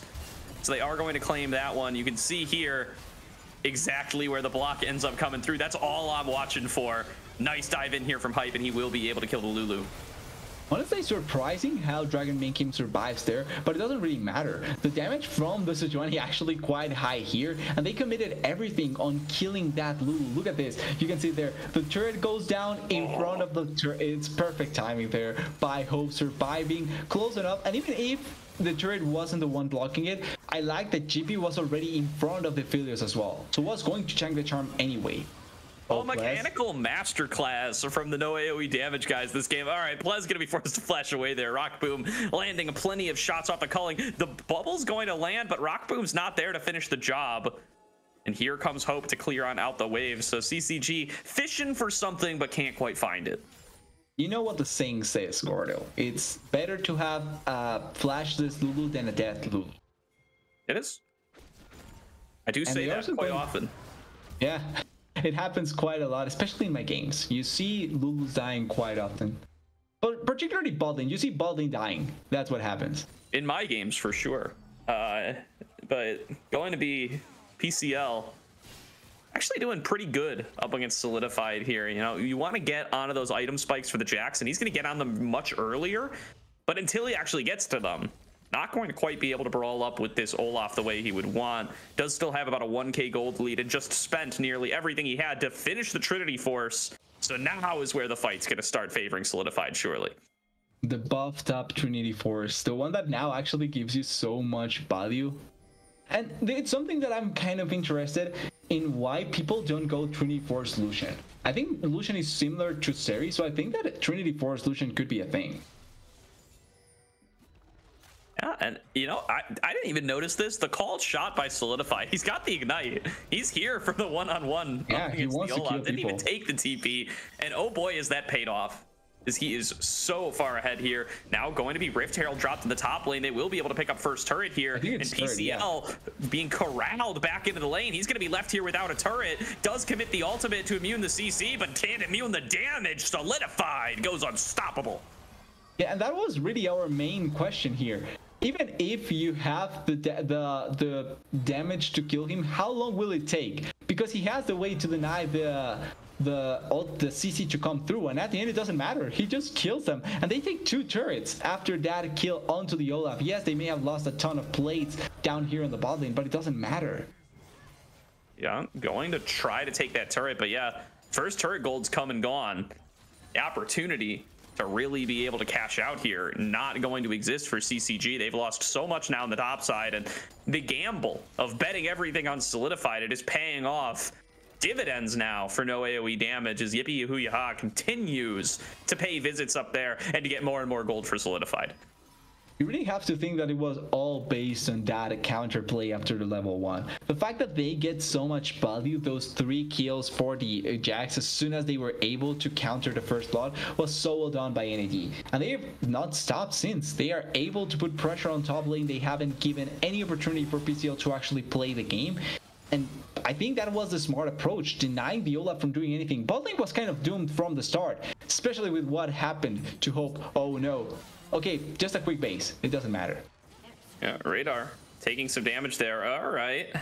so they are going to claim that one. You can see here exactly where the block ends up coming through. That's all I'm watching for. Nice dive in here from Hype, and he will be able to kill the Lulu. Honestly, surprising how Dragon Minkim survives there, but it doesn't really matter. The damage from the Sejuani actually quite high here, and they committed everything on killing that Lulu. Look at this. You can see there, the turret goes down in front of the turret. It's perfect timing there by Hope surviving close enough, and even if the turret wasn't the one blocking it, I like that GP was already in front of the Aphelios as well, so was going to chunk the charm anyway. Oh, mechanical masterclass from the no AoE damage guys this game. All right, Plez gonna be forced to flash away there. Rock Boom landing plenty of shots off the culling. The bubble's going to land, but Rock Boom's not there to finish the job. And here comes Hope to clear on out the waves. So CCG fishing for something, but can't quite find it. You know what the saying says, Gordo. It's better to have a flashless Lulu than a dead Lulu. It is. I do say that quite often. Yeah, it happens quite a lot, especially in my games. You see Lulus dying quite often. But particularly bot lane. You see bot lane dying. That's what happens. In my games, for sure. But going to be PCL. Actually doing pretty good up against Solidified here. You know, you want to get onto those item spikes for the Jax, and he's going to get on them much earlier. But until he actually gets to them, not going to quite be able to brawl up with this Olaf the way he would want. Does still have about a 1k gold lead and just spent nearly everything he had to finish the Trinity Force. So now is where the fight's going to start favoring Solidified, surely. The buffed up Trinity Force, the one that now actually gives you so much value. And it's something that I'm kind of interested in, why people don't go Trinity Force Lucian. I think Lucian is similar to Seri, so I think that Trinity Force Lucian could be a thing. Yeah, and you know, I didn't even notice this. The call shot by Solidified. He's got the ignite. He's here for the one-on-one. Yeah, he wants to kill Didn't people. even take the TP, and oh boy, is that paid off. As he is so far ahead here. Now going to be Rift Herald dropped in the top lane. They will be able to pick up first turret here. And PCL being corralled back into the lane. He's going to be left here without a turret. Does commit the ultimate to immune the CC, but can't immune the damage. Solidified goes unstoppable. Yeah, and that was really our main question here. Even if you have the damage to kill him, how long will it take? Because he has the way to deny the CC to come through, and at the end it doesn't matter. He just kills them, and they take 2 turrets after that kill onto the Olaf. Yes, they may have lost a ton of plates down here in the bot lane, but it doesn't matter. Yeah, going to try to take that turret, but yeah, first turret gold's come and gone. The opportunity to really be able to cash out here not going to exist for CCG. They've lost so much now on the top side, and the gamble of betting everything on Solidified, it is paying off dividends now for no AoE damage as Yippee Yahuyaha continues to pay visits up there and to get more and more gold for Solidified. You really have to think that it was all based on that counterplay after the level 1. The fact that they get so much value, those 3 kills for the Jax as soon as they were able to counter the first blood, was so well done by NAD. And they have not stopped since. They are able to put pressure on top lane. They haven't given any opportunity for PCL to actually play the game. And I think that was the smart approach, denying the Olaf from doing anything. Bot lane was kind of doomed from the start, especially with what happened to Hope. Oh no. Okay, just a quick base. It doesn't matter. Yeah, Radar taking some damage there. All right.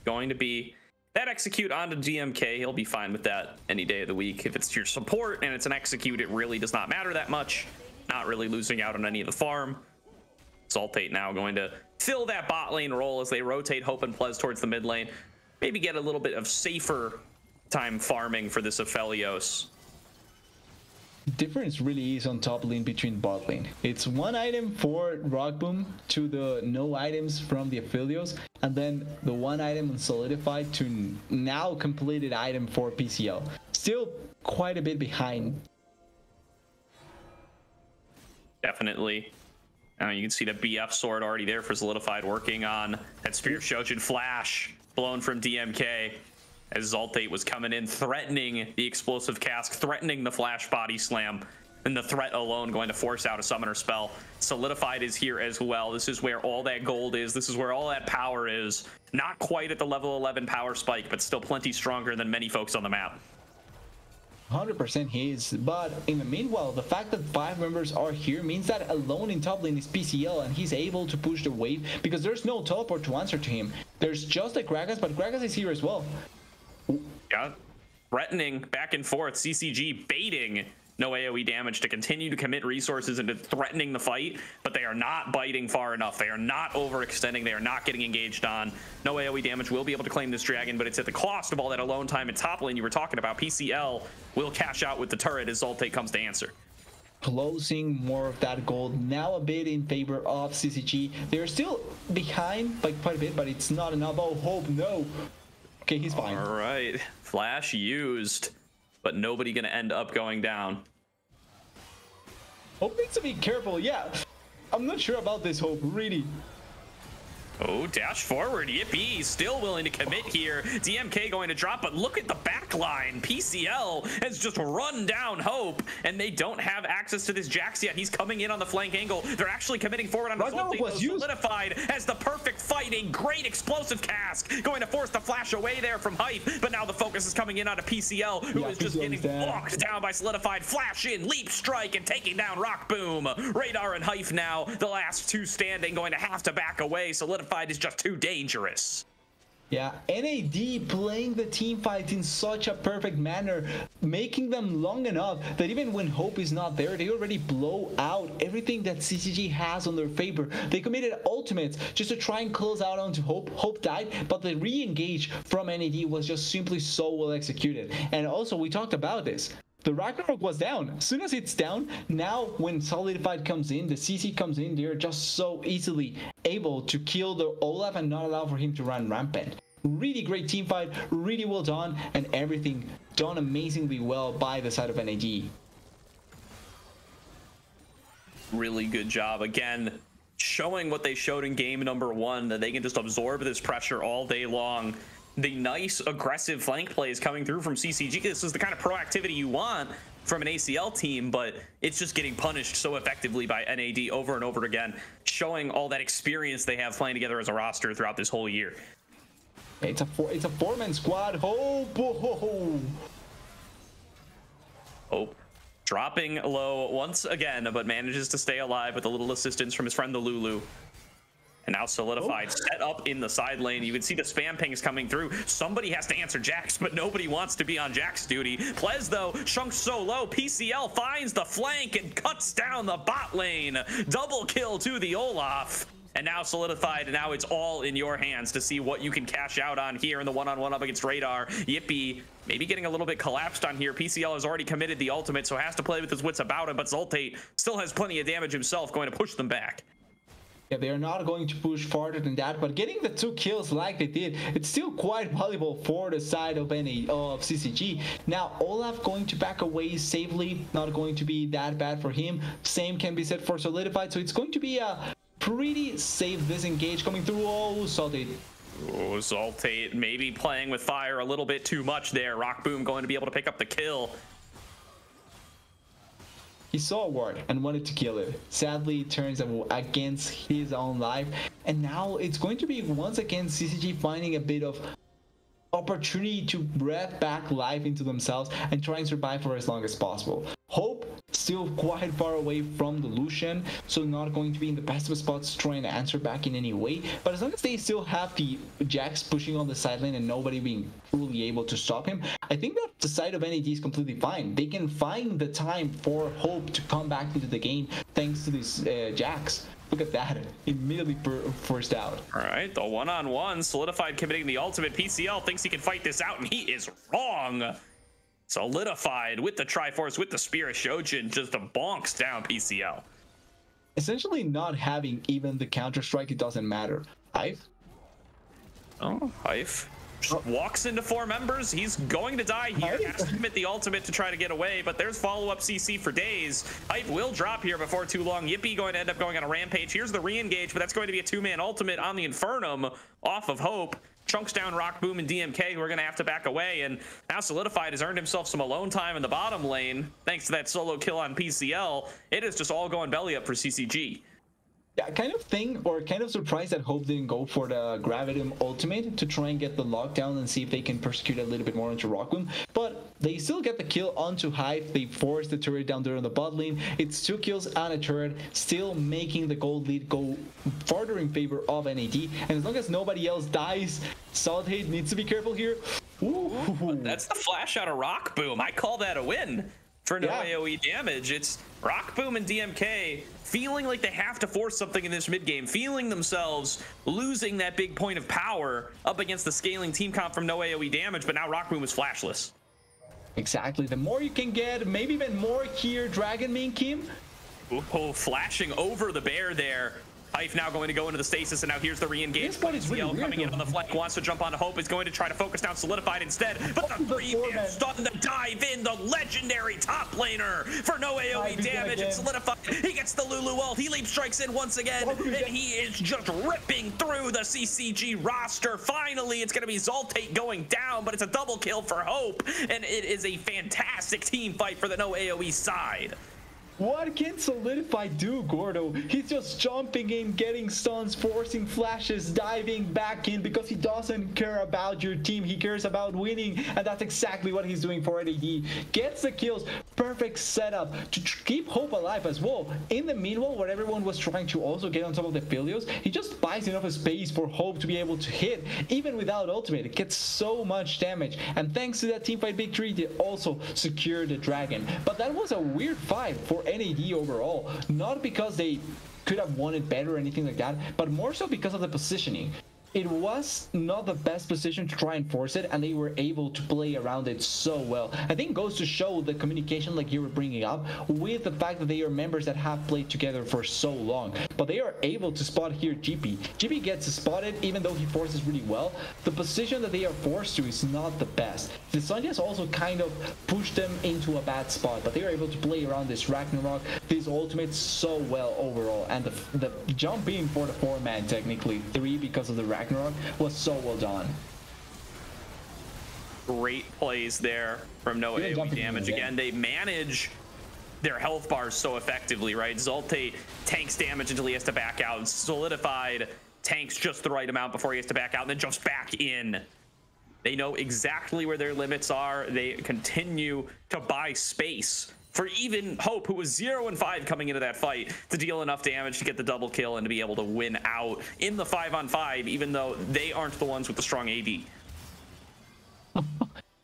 Going to be that execute onto DMK. He'll be fine with that any day of the week. If it's your support and it's an execute, it really does not matter that much. Not really losing out on any of the farm. Saltate now going to fill that bot lane role as they rotate Hope and Plez towards the mid lane. Maybe get a little bit of safer time farming for this Aphelios. Difference really is on top lane between bot lane. It's 1 item for Rock Boom to the no items from the Aphelios, and then the 1 item on Solidified to now completed item for PCL. Still quite a bit behind. Definitely. You can see the BF sword already there for Solidified, working on that Spear Shojin flash blown from DMK. As Zaltate was coming in, threatening the explosive cask, threatening the flash body slam, and the threat alone going to force out a summoner spell. Solidified is here as well. This is where all that gold is. This is where all that power is. Not quite at the level 11 power spike, but still plenty stronger than many folks on the map. 100% his, but in the meanwhile, the fact that 5 members are here means that alone in top lane is PCL, and he's able to push the wave because there's no teleport to answer to him. There's just a Gragas, but Gragas is here as well. Yeah, threatening back and forth. CCG baiting no AOE damage to continue to commit resources into threatening the fight, but they are not biting far enough. They are not overextending. They are not getting engaged on. No AOE damage will be able to claim this dragon, but it's at the cost of all that alone time in top lane you were talking about. PCL will cash out with the turret as Zaltate comes to answer. Closing more of that gold, now a bit in favor of CCG. They're still behind by quite a bit, but it's not enough. Oh, Hope, no. Okay, he's fine. All right, flash used, but nobody gonna end up going down. Hope needs to be careful. Yeah, I'm not sure about this, Hope, really. Oh, dash forward. Yippee, still willing to commit here. DMK going to drop, but look at the back line. PCL has just run down Hope, and they don't have access to this Jax yet. He's coming in on the flank angle. They're actually committing forward on the Solidified as the perfect fighting. Great explosive cask. Going to force the flash away there from Hype, but now the focus is coming in on a PCL, who is just getting walked down by Solidified. Flash in, leap strike, and taking down Rock Boom. Radar and Hype now, the last 2 standing, going to have to back away. Solidified is just too dangerous. Yeah, NAD playing the team fight in such a perfect manner, making them long enough that even when Hope is not there, they already blow out everything that CCG has on their favor. They committed ultimates just to try and close out onto Hope. Hope died, but the re-engage from NAD was just simply so well executed. And also, we talked about this. The Ragnarok was down. As soon as it's down, now when Solidified comes in, the CC comes in, they're just so easily able to kill the Olaf and not allow for him to run rampant. Really great team fight, really well done, and everything done amazingly well by the side of NAD. Really good job. Again, showing what they showed in game number 1, that they can just absorb this pressure all day long. The nice aggressive flank plays coming through from CCG. This is the kind of proactivity you want from an ACL team, but it's just getting punished so effectively by NAD over and over again, showing all that experience they have playing together as a roster throughout this whole year. It's a 4-man squad. Hope dropping low once again, but manages to stay alive with a little assistance from his friend the Lulu. And now Solidified set up in the side lane. You can see the spam pings coming through. Somebody has to answer Jax, but nobody wants to be on Jax duty. Plez, though, chunks so low. PCL finds the flank and cuts down the bot lane. Double kill to the Olaf. And now Solidified, and now it's all in your hands to see what you can cash out on here in the one-on-one up against Radar. Yippee, maybe getting a little bit collapsed on here. PCL has already committed the ultimate, so has to play with his wits about him, but Zaltate still has plenty of damage himself, going to push them back. Yeah, they are not going to push farther than that, but getting the 2 kills like they did, it's still quite valuable for the side of CCG. Now, Olaf going to back away safely, not going to be that bad for him. Same can be said for Solidified, so it's going to be a pretty safe disengage coming through. Oh, Salted. Oh, Zoltate maybe playing with fire a little bit too much there. Rock Boom going to be able to pick up the kill. He saw a ward and wanted to kill it. Sadly, it turns against his own life. And now it's going to be once again CCG finding a bit of opportunity to breath back life into themselves and try and survive for as long as possible. Hope still quite far away from the Lucian, so not going to be in the best of spots to try and answer back in any way. But as long as they still have the Jax pushing on the side lane and nobody being truly able to stop him, I think that the side of NAD is completely fine. They can find the time for Hope to come back into the game thanks to this Jax. Look at that, immediately forced out. All right, the one-on-one, Solidified committing the ultimate. PCL thinks he can fight this out, and he is wrong. Solidified with the Triforce, with the Spirit Shojin, just bonks down PCL. Essentially not having even the Counter-Strike, it doesn't matter. Hive? Oh, Hive. Walks into 4 members. He's going to die here. Has to commit the ultimate to try to get away, but there's follow-up CC for days. Hype will drop here before too long. Yippee going to end up going on a rampage. Here's the re-engage, but that's going to be a 2-man ultimate on the Infernum off of Hope. Chunks down Rock Boom and DMK, who are going to have to back away, and now Solidified has earned himself some alone time in the bottom lane thanks to that solo kill on PCL. It is just all going belly up for CCG. Yeah, kind of thing, or kind of surprised that Hope didn't go for the Gravitum ultimate to try and get the lockdown and see if they can persecute a little bit more into Rockboom. But they still get the kill onto Hive. They force the turret down there on the bot lane. It's 2 kills on a turret, still making the gold lead go farther in favor of NAD. And as long as nobody else dies, Solid Hate needs to be careful here. Ooh, that's the flash out of Rock Boom. I call that a win. For no AOE damage. It's Rock Boom and DMK feeling like they have to force something in this mid game, feeling themselves losing that big point of power up against the scaling team comp from no AOE damage, but now Rock Boom is flashless. Exactly. The more you can get, maybe even more here, Dragon main Kim. Oh, flashing over the bear there. Hive now going to go into the stasis, and now here's the re-engage. PCL coming in on the flank, wants to jump onto Hope, is going to try to focus down Solidified instead, but the 3-man stun, the dive in, the legendary top laner for no AOE damage, and Solidified, he gets the Lulu ult, he leap strikes in once again, and he is just ripping through the CCG roster. Finally, it's going to be Zoltate going down, but it's a double kill for Hope, and it is a fantastic team fight for the no AOE side. What can Solidify do, Gordo? He's just jumping in, getting stuns, forcing flashes, diving back in because he doesn't care about your team. He cares about winning, and that's exactly what he's doing for NAD. Gets the kills, perfect setup to keep Hope alive as well. In the meanwhile, where everyone was trying to also get on top of the Philios, he just buys enough space for Hope to be able to hit, even without ultimate. It gets so much damage, and thanks to that teamfight victory, they also secure the dragon. But that was a weird fight for NAD overall, not because they could have won it better or anything like that, but more so because of the positioning. It was not the best position to try and force it, and they were able to play around it so well. I think it goes to show the communication, like you were bringing up, with the fact that they are members that have played together for so long. But they are able to spot here GP. GP gets spotted even though he forces really well. The position that they are forced to is not the best. The Sanjas also kind of pushed them into a bad spot, but they are able to play around this Ragnarok, these ultimates so well overall. And the jump in for the 4-man, technically 3 because of the Ragnarok, was so well done. Great plays there from no AOE damage. Again, they manage their health bars so effectively, right? Zoltate tanks damage until he has to back out. Solidified tanks just the right amount before he has to back out and then jumps back in. They know exactly where their limits are. They continue to buy space for even Hope, who was 0-5 coming into that fight, to deal enough damage to get the double kill and to be able to win out in the 5-on-5, even though they aren't the ones with the strong AD.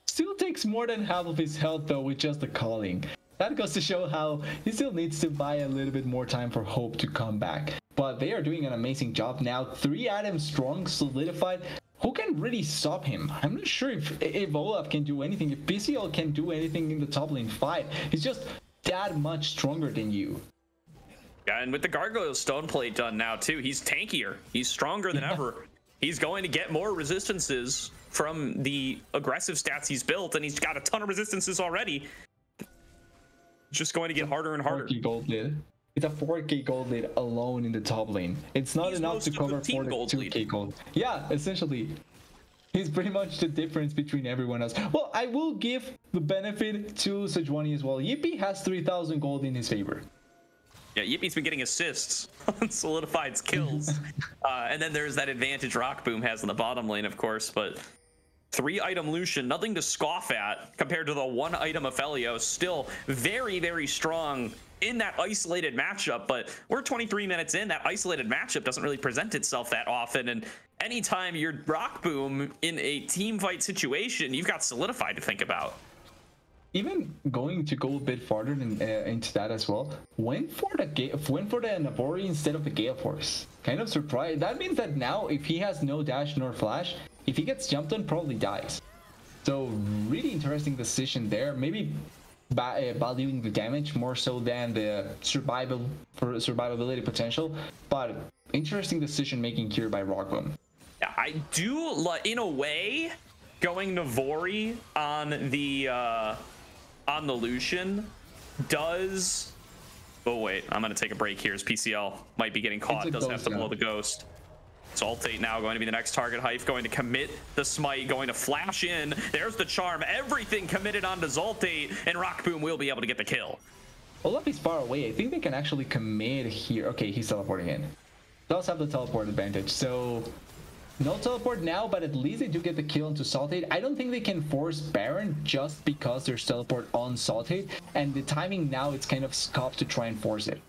Still takes more than half of his health though with just the calling. That goes to show how he still needs to buy a little bit more time for Hope to come back. But they are doing an amazing job now. 3 items strong, Solidified. Who can really stop him? I'm not sure if Olaf can do anything, if PCL can do anything in the top lane fight. He's just that much stronger than you. Yeah, and with the Gargoyle Stone Plate done now too, he's tankier. He's stronger than ever. He's going to get more resistances from the aggressive stats he's built, and he's got a ton of resistances already. Just going to get harder and harder. 4K gold lead. It's a 4K gold lead alone in the top lane. It's not enough to cover 2K gold. Yeah, essentially. He's pretty much the difference between everyone else. Well, I will give the benefit to Sejuani as well. Yippee has 3,000 gold in his favor. Yeah, Yippie's been getting assists on solidified kills. And then there's that advantage Rock Boom has in the bottom lane, of course, but 3-item Lucian, nothing to scoff at compared to the 1-item Aphelios. Still very, very strong in that isolated matchup, but we're 23 minutes in. That isolated matchup doesn't really present itself that often, and anytime you're Rock Boom in a team fight situation, you've got solidified to think about. Even going to go a bit farther into that as well, went for the Navori instead of the Gale Force. Kind of surprised. That means that now if he has no dash nor flash, if he gets jumped on, probably dies. So really interesting decision there. Maybe valuing the damage more so than the survivability potential, but interesting decision making here by Rockboom. Yeah, I do in a way going Navori on the Lucian does. Oh wait, I'm gonna take a break here as PCL might be getting caught. Doesn't have to blow the ghost. Exaltate now going to be the next target. Hype going to commit the smite, going to flash in. There's the charm. Everything committed onto Exaltate, and Rock Boom will be able to get the kill. Olaf is far away. I think they can actually commit here. Okay, he's teleporting in. Does have the teleport advantage, so no teleport now, but at least they do get the kill into Saltate. I don't think they can force Baron just because there's teleport on Saltate, and the timing now it's kind of scuffed to try and force it.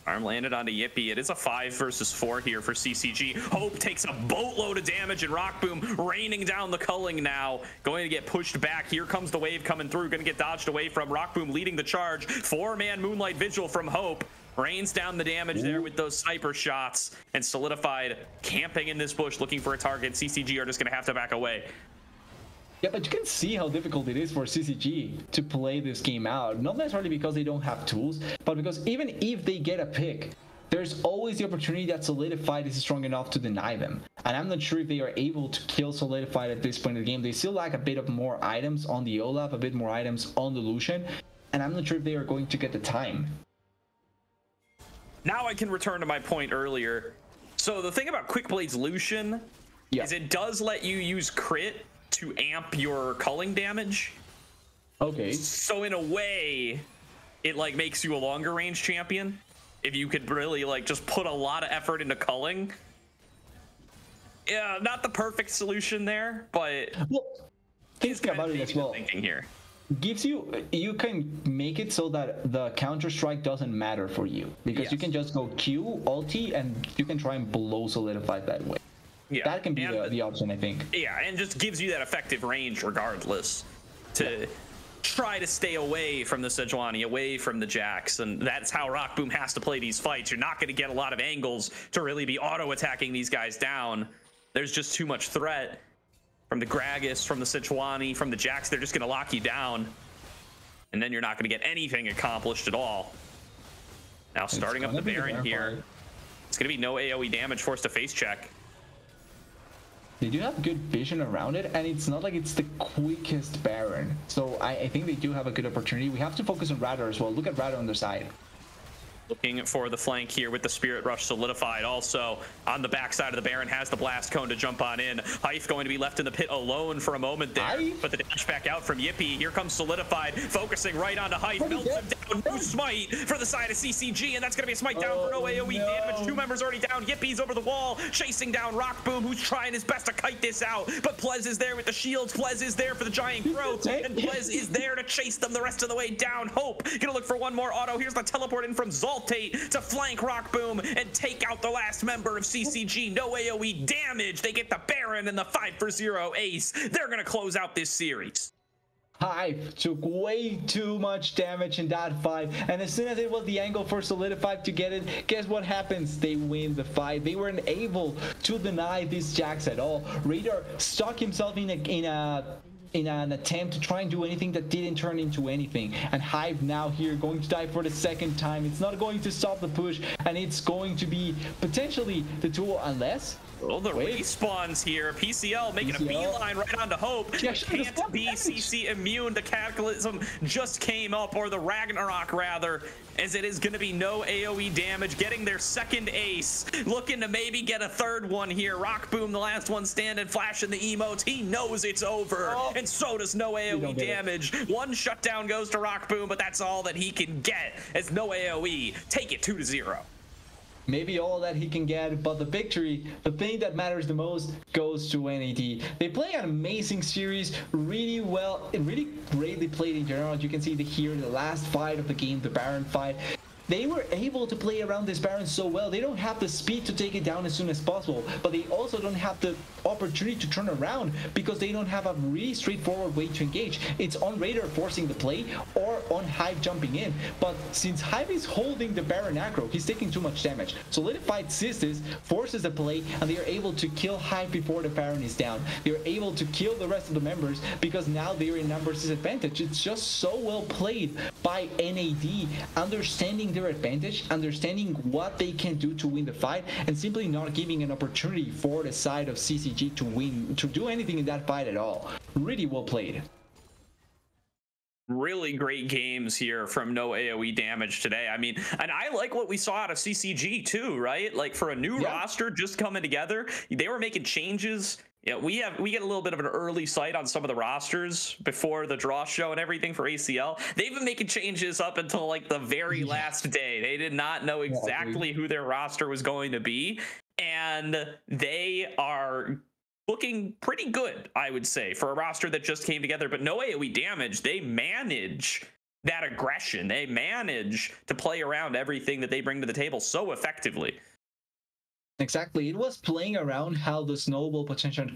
Arm landed onto Yippee. It is a 5 versus 4 here for CCG. Hope takes a boatload of damage, and Rock Boom raining down the culling now. Going to get pushed back. Here comes the wave coming through. Going to get dodged away from Rock Boom leading the charge. 4-man Moonlight Vigil from Hope. Rains down the damage there with those sniper shots, and Solidified camping in this bush looking for a target. CCG are just going to have to back away. Yeah, but you can see how difficult it is for CCG to play this game out. Not necessarily because they don't have tools, but because even if they get a pick, there's always the opportunity that Solidified is strong enough to deny them. And I'm not sure if they are able to kill Solidified at this point in the game. They still lack a bit of more items on the Olaf, a bit more items on the Lucian, and I'm not sure if they are going to get the time. Now I can return to my point earlier. So the thing about Quickblade's Lucian is it does let you use crit to amp your culling damage. Okay. So in a way, it like makes you a longer range champion if you could really like just put a lot of effort into culling. Yeah, not the perfect solution there, but well, thinking about it as well. Thinking here gives you can make it so that the counter strike doesn't matter for you because you can just go Q ulti and you can try and blow Solidified that way. Yeah, that can be the option, I think. Yeah, and just gives you that effective range regardless to try to stay away from the Sejuani, away from the Jax, and that's how Rock Boom has to play these fights. You're not going to get a lot of angles to really be auto-attacking these guys down. There's just too much threat from the Gragas, from the Sejuani, from the Jax. They're just going to lock you down, and then you're not going to get anything accomplished at all. Now starting up the Baron here. It's going to be no AOE damage, forced to face check. They do have good vision around it, and it's not like it's the quickest Baron. So I think they do have a good opportunity. We have to focus on Radar as well. Look at Radar on their side. Looking for the flank here with the Spirit Rush Solidified. Also on the backside of the Baron has the Blast Cone to jump on in. Hyph going to be left in the pit alone for a moment there. But the dash back out from Yippee. Here comes Solidified, focusing right onto Hyph. Melts him down. No smite for the side of CCG, and that's going to be a smite down for no AOE damage. 2 members already down. Yippie's over the wall, chasing down Rock Boom, who's trying his best to kite this out. But Plez is there with the shields. Plez is there for the giant growth, and Plez is there to chase them the rest of the way down. Hope gonna look for one more auto. Here's the teleport in from Zaltate to flank Rock Boom and take out the last member of CCG. No AOE damage. They get the Baron and the 5-for-0 ace. They're gonna close out this series. Hyph took way too much damage in that fight, and as soon as it was the angle for Solidified to get it, guess what happens? They win the fight. They weren't able to deny this Jax at all. Radar stuck himself in a in an attempt to try and do anything that didn't turn into anything. And Hive now here going to die for the second time. It's not going to stop the push, and it's going to be potentially the tool unless... Well, the respawns here. PCL making a beeline right onto Hope. Can't be CC immune. The Cataclysm just came up, or the Ragnarok rather, as it is going to be no AOE damage. Getting their second ace. Looking to maybe get a third one here. Rock Boom, the last one standing, flashing the emotes. He knows it's over, and so does no AOE damage. One shutdown goes to Rock Boom, but that's all that he can get as no AOE. Take it 2-0. Maybe all that he can get, but the victory, the thing that matters the most, goes to NAD. They play an amazing series, really well, really greatly played in general. You can see here the last fight of the game, the Baron fight. They were able to play around this Baron so well. They don't have the speed to take it down as soon as possible, but they also don't have the opportunity to turn around because they don't have a really straightforward way to engage. It's on Raider forcing the play or on Hive jumping in. But since Hive is holding the Baron aggro, he's taking too much damage. Solidified Sistis forces the play, and they are able to kill Hive before the Baron is down. They're able to kill the rest of the members because now they're in numbers disadvantage. It's just so well played by NAD, understanding their advantage, understanding what they can do to win the fight, and simply not giving an opportunity for the side of CCG to win, to do anything in that fight at all. Really well played. Really great games here from no AOE damage today. I mean, and I like what we saw out of CCG too, right? Like for a new roster just coming together, they were making changes. Yeah, we get a little bit of an early sight on some of the rosters before the draw show and everything for ACL. They've been making changes up until like the very last day. They did not know exactly who their roster was going to be, and they are looking pretty good, I would say, for a roster that just came together. But no AOE damage. They manage that aggression. They manage to play around everything that they bring to the table so effectively. Exactly. It was playing around how the snowball potential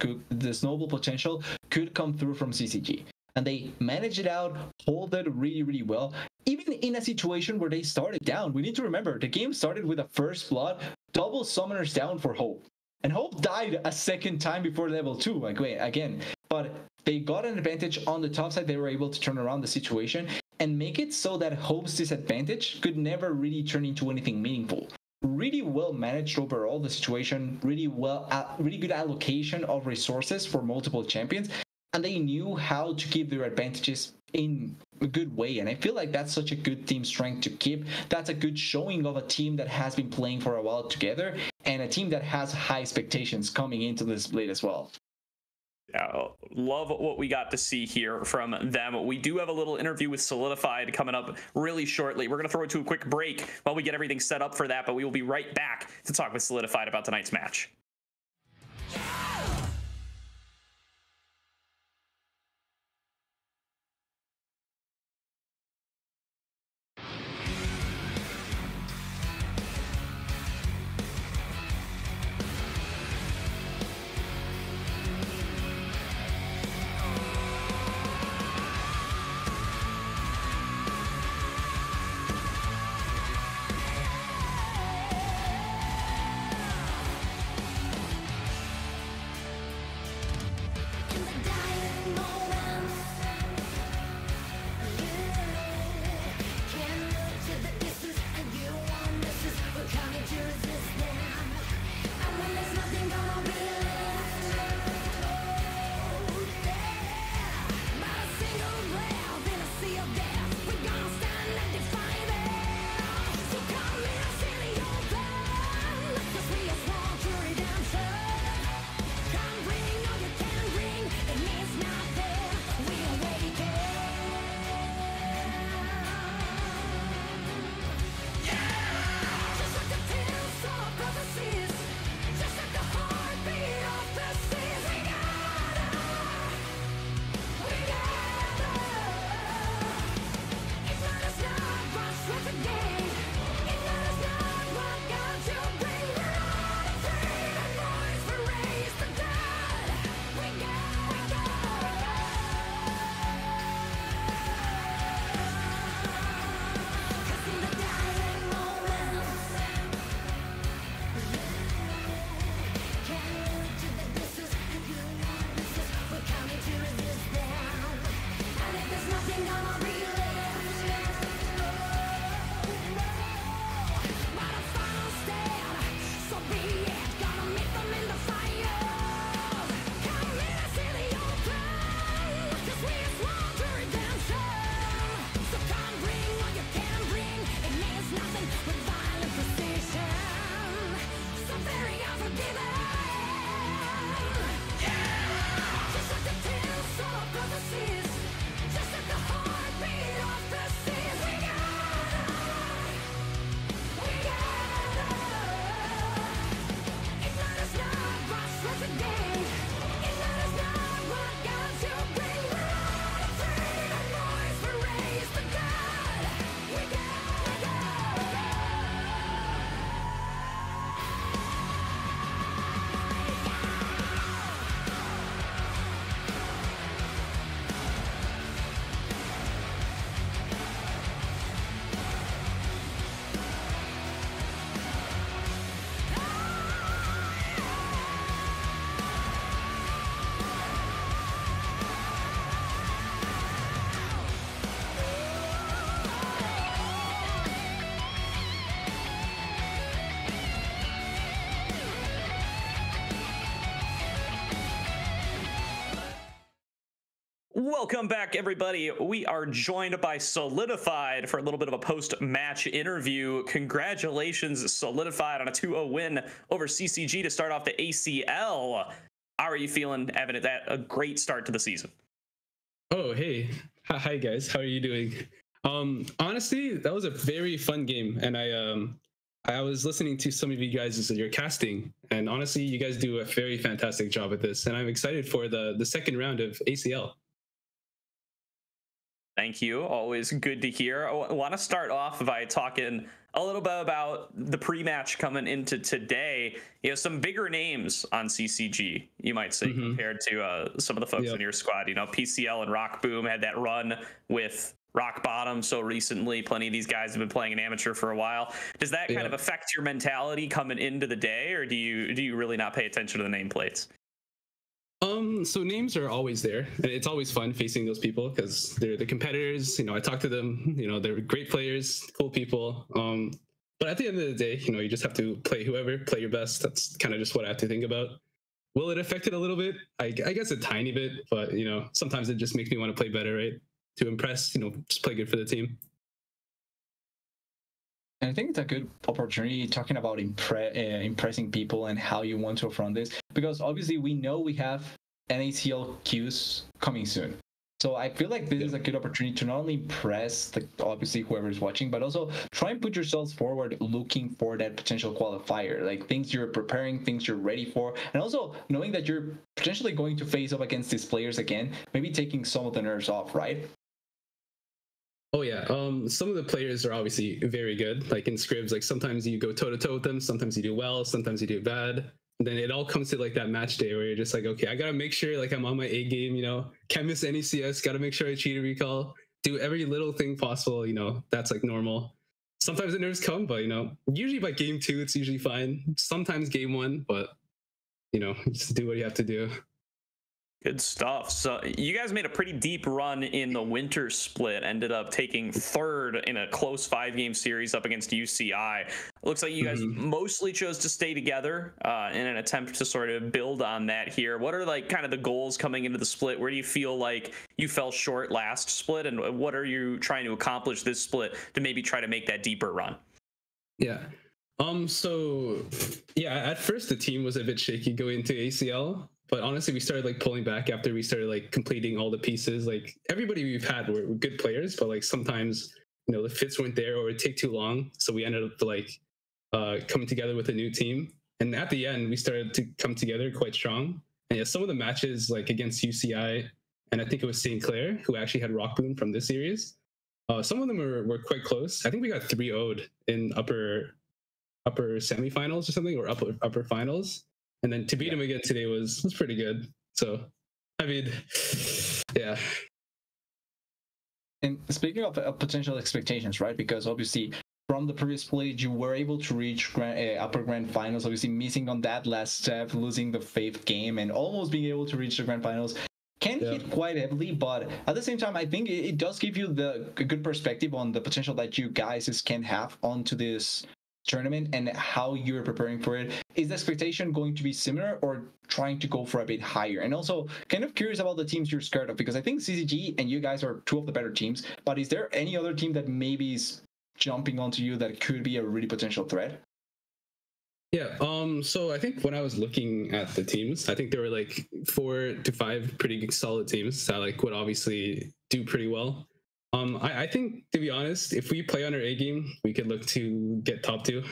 could come through from CCG. And they managed it out, hold it really, really well. Even in a situation where they started down, we need to remember the game started with a first blood, double summoners down for Hope. And Hope died a second time before level 2 again. But they got an advantage on the top side. They were able to turn around the situation and make it so that Hope's disadvantage could never really turn into anything meaningful. Really well managed overall the situation, really good allocation of resources for multiple champions, and they knew how to keep their advantages in a good way. And I feel like that's such a good team strength to keep. That's a good showing of a team that has been playing for a while together, and a team that has high expectations coming into this split as well. Yeah, love what we got to see here from them. We do have a little interview with Solidified coming up really shortly. We're going to throw it to a quick break while we get everything set up for that, but we will be right back to talk with Solidified about tonight's match. Welcome back, everybody. We are joined by Solidified for a little bit of a post-match interview. Congratulations, Solidified, on a 2-0 win over CCG to start off the ACL. How are you feeling, Evan? That a great start to the season. Oh, hey. Hi, guys. How are you doing? Honestly, that was a very fun game, and I was listening to some of you guys' your casting, and honestly, you guys do a very fantastic job at this, and I'm excited for the second round of ACL. Thank you. Always good to hear. I want to start off by talking a little bit about the pre-match coming into today. You know, some bigger names on CCG, you might say, compared to some of the folks in your squad. You know, PCL and Rock Boom had that run with Rock Bottom so recently. Plenty of these guys have been playing an amateur for a while. Does that kind of affect your mentality coming into the day, or do you really not pay attention to the nameplates? So names are always there, and it's always fun facing those people because they're the competitors. You know, I talk to them. You know, they're great players, cool people. But at the end of the day, you know, you just have to play your best. That's kind of just what I have to think about. Will it affect it a little bit? I guess a tiny bit, but you know, sometimes it just makes me want to play better, right? To impress, you know, just play good for the team. And I think it's a good opportunity talking about impressing people and how you want to affront this, because obviously we know we have NACL queues coming soon. So I feel like this is a good opportunity to not only impress obviously whoever's watching, but also try and put yourselves forward looking for that potential qualifier, like things you're preparing, things you're ready for, and also knowing that you're potentially going to face up against these players again, maybe taking some of the nerves off, right? Oh yeah, some of the players are obviously very good. Like in scribs, like sometimes you go toe to toe with them, sometimes you do well, sometimes you do bad. And then it all comes to like that match day where you're just like, okay, I gotta make sure like I'm on my A game, you know, can't miss any CS, gotta make sure I cheat a recall, do every little thing possible, you know, that's like normal. Sometimes the nerves come, but you know, usually by game 2, it's usually fine. Sometimes game 1, but you know, just do what you have to do. Good stuff. So you guys made a pretty deep run in the winter split, ended up taking third in a close 5-game series up against UCI. It looks like you guys mostly chose to stay together in an attempt to sort of build on that here. What are like kind of the goals coming into the split? Where do you feel like you fell short last split, and what are you trying to accomplish this split to maybe try to make that deeper run? Yeah. So yeah, at first the team was a bit shaky going into ACL. But honestly, we started like pulling back after we started like completing all the pieces. Like everybody we've had were good players, but like sometimes, you know, the fits weren't there or it'd take too long. So we ended up like coming together with a new team. And at the end, we started to come together quite strong. And yeah, some of the matches like against UCI, and I think it was St. Clair, who actually had Rock Boom from this series. Some of them were quite close. I think we got 3-0'd in upper semifinals or something, or upper finals. And then to beat him again today was pretty good. So, I mean, yeah. And speaking of potential expectations, right? Because obviously from the previous split, you were able to reach upper grand finals, obviously missing on that last step, losing the 5th game, and almost being able to reach the grand finals. Can hit quite heavily, but at the same time, I think it does give you a good perspective on the potential that you guys can have onto this tournament and how you're preparing for it. Is the expectation going to be similar or trying to go for a bit higher? And also kind of curious about the teams you're scared of, because I think CCG and you guys are 2 of the better teams, but is there any other team that maybe is jumping onto you that could be a really potential threat? Yeah, so I think when I was looking at the teams, I think there were like 4 to 5 pretty solid teams that like would obviously do pretty well. I think, to be honest, if we play on our A game, we could look to get top 2.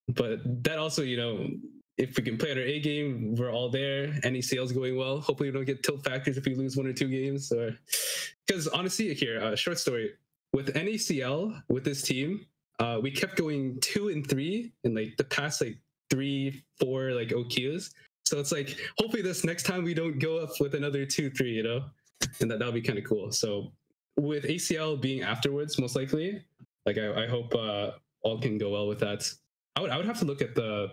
But that also, you know, if we can play on our A game, we're all there. NACL's going well. Hopefully we don't get tilt factors if we lose 1 or 2 games. Or because honestly, here, short story, with NACL, with this team, we kept going 2 and 3 in like the past like 3-4 like OQs. So it's like, hopefully this next time we don't go up with another 2-3, you know, and that'll be kind of cool. So with ACL being afterwards, most likely, like I hope all can go well with that. I would have to look at the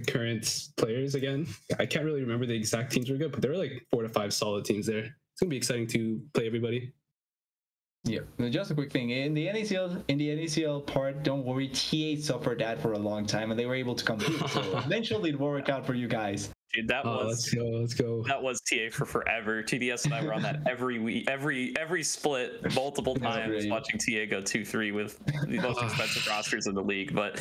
current players again. I can't really remember the exact teams were good, but there were like 4 to 5 solid teams there. It's gonna be exciting to play everybody. Yeah, just a quick thing. In the NACL part, don't worry, TA suffered that for a long time, and they were able to complete. So eventually it will work out for you guys. Dude, that was let's go. That was TA for forever. TDS and I were on that every week, every split, multiple times, watching TA go 2-3 with the most expensive rosters in the league. But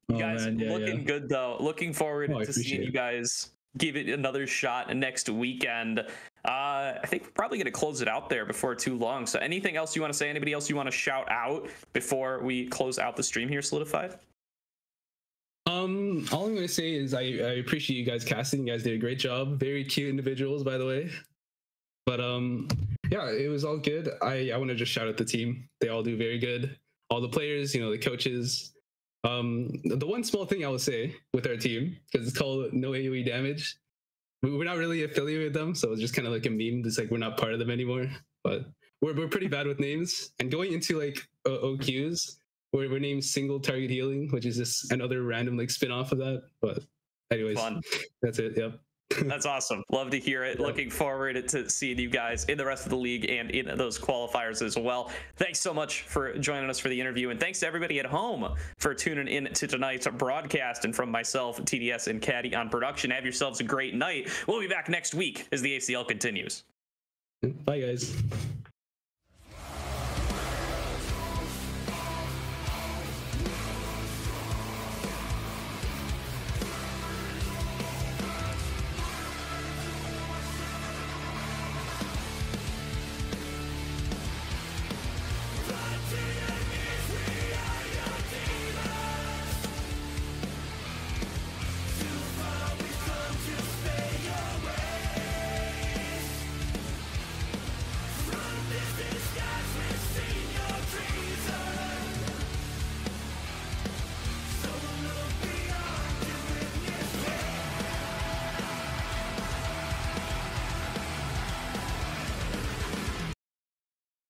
you guys looking good though. Looking forward to seeing you guys give it another shot next weekend. I think we're probably going to close it out there before too long. So anything else you want to say? Anybody else you want to shout out before we close out the stream here, Solidified? All I'm going to say is I appreciate you guys casting. You guys did a great job. Very cute individuals, by the way. But yeah, it was all good. I want to just shout out the team. They all do very good. All the players, the coaches. The one small thing I will say with our team, because it's called No AOE Damage, we're not really affiliated with them, so it's just kind of like a meme. It's like we're not part of them anymore. But we're pretty bad with names. And going into like OQs, we're named Single Target Healing, which is just another random like spin-off of that. But anyways, fun. That's it. Yep. That's awesome. Love to hear it. Looking forward to seeing you guys in the rest of the league and in those qualifiers as well. Thanks so much for joining us for the interview, and thanks to everybody at home for tuning in to tonight's broadcast. And from myself, TDS, and Caddy on production, have yourselves a great night. We'll be back next week as the ACL continues. Bye, guys.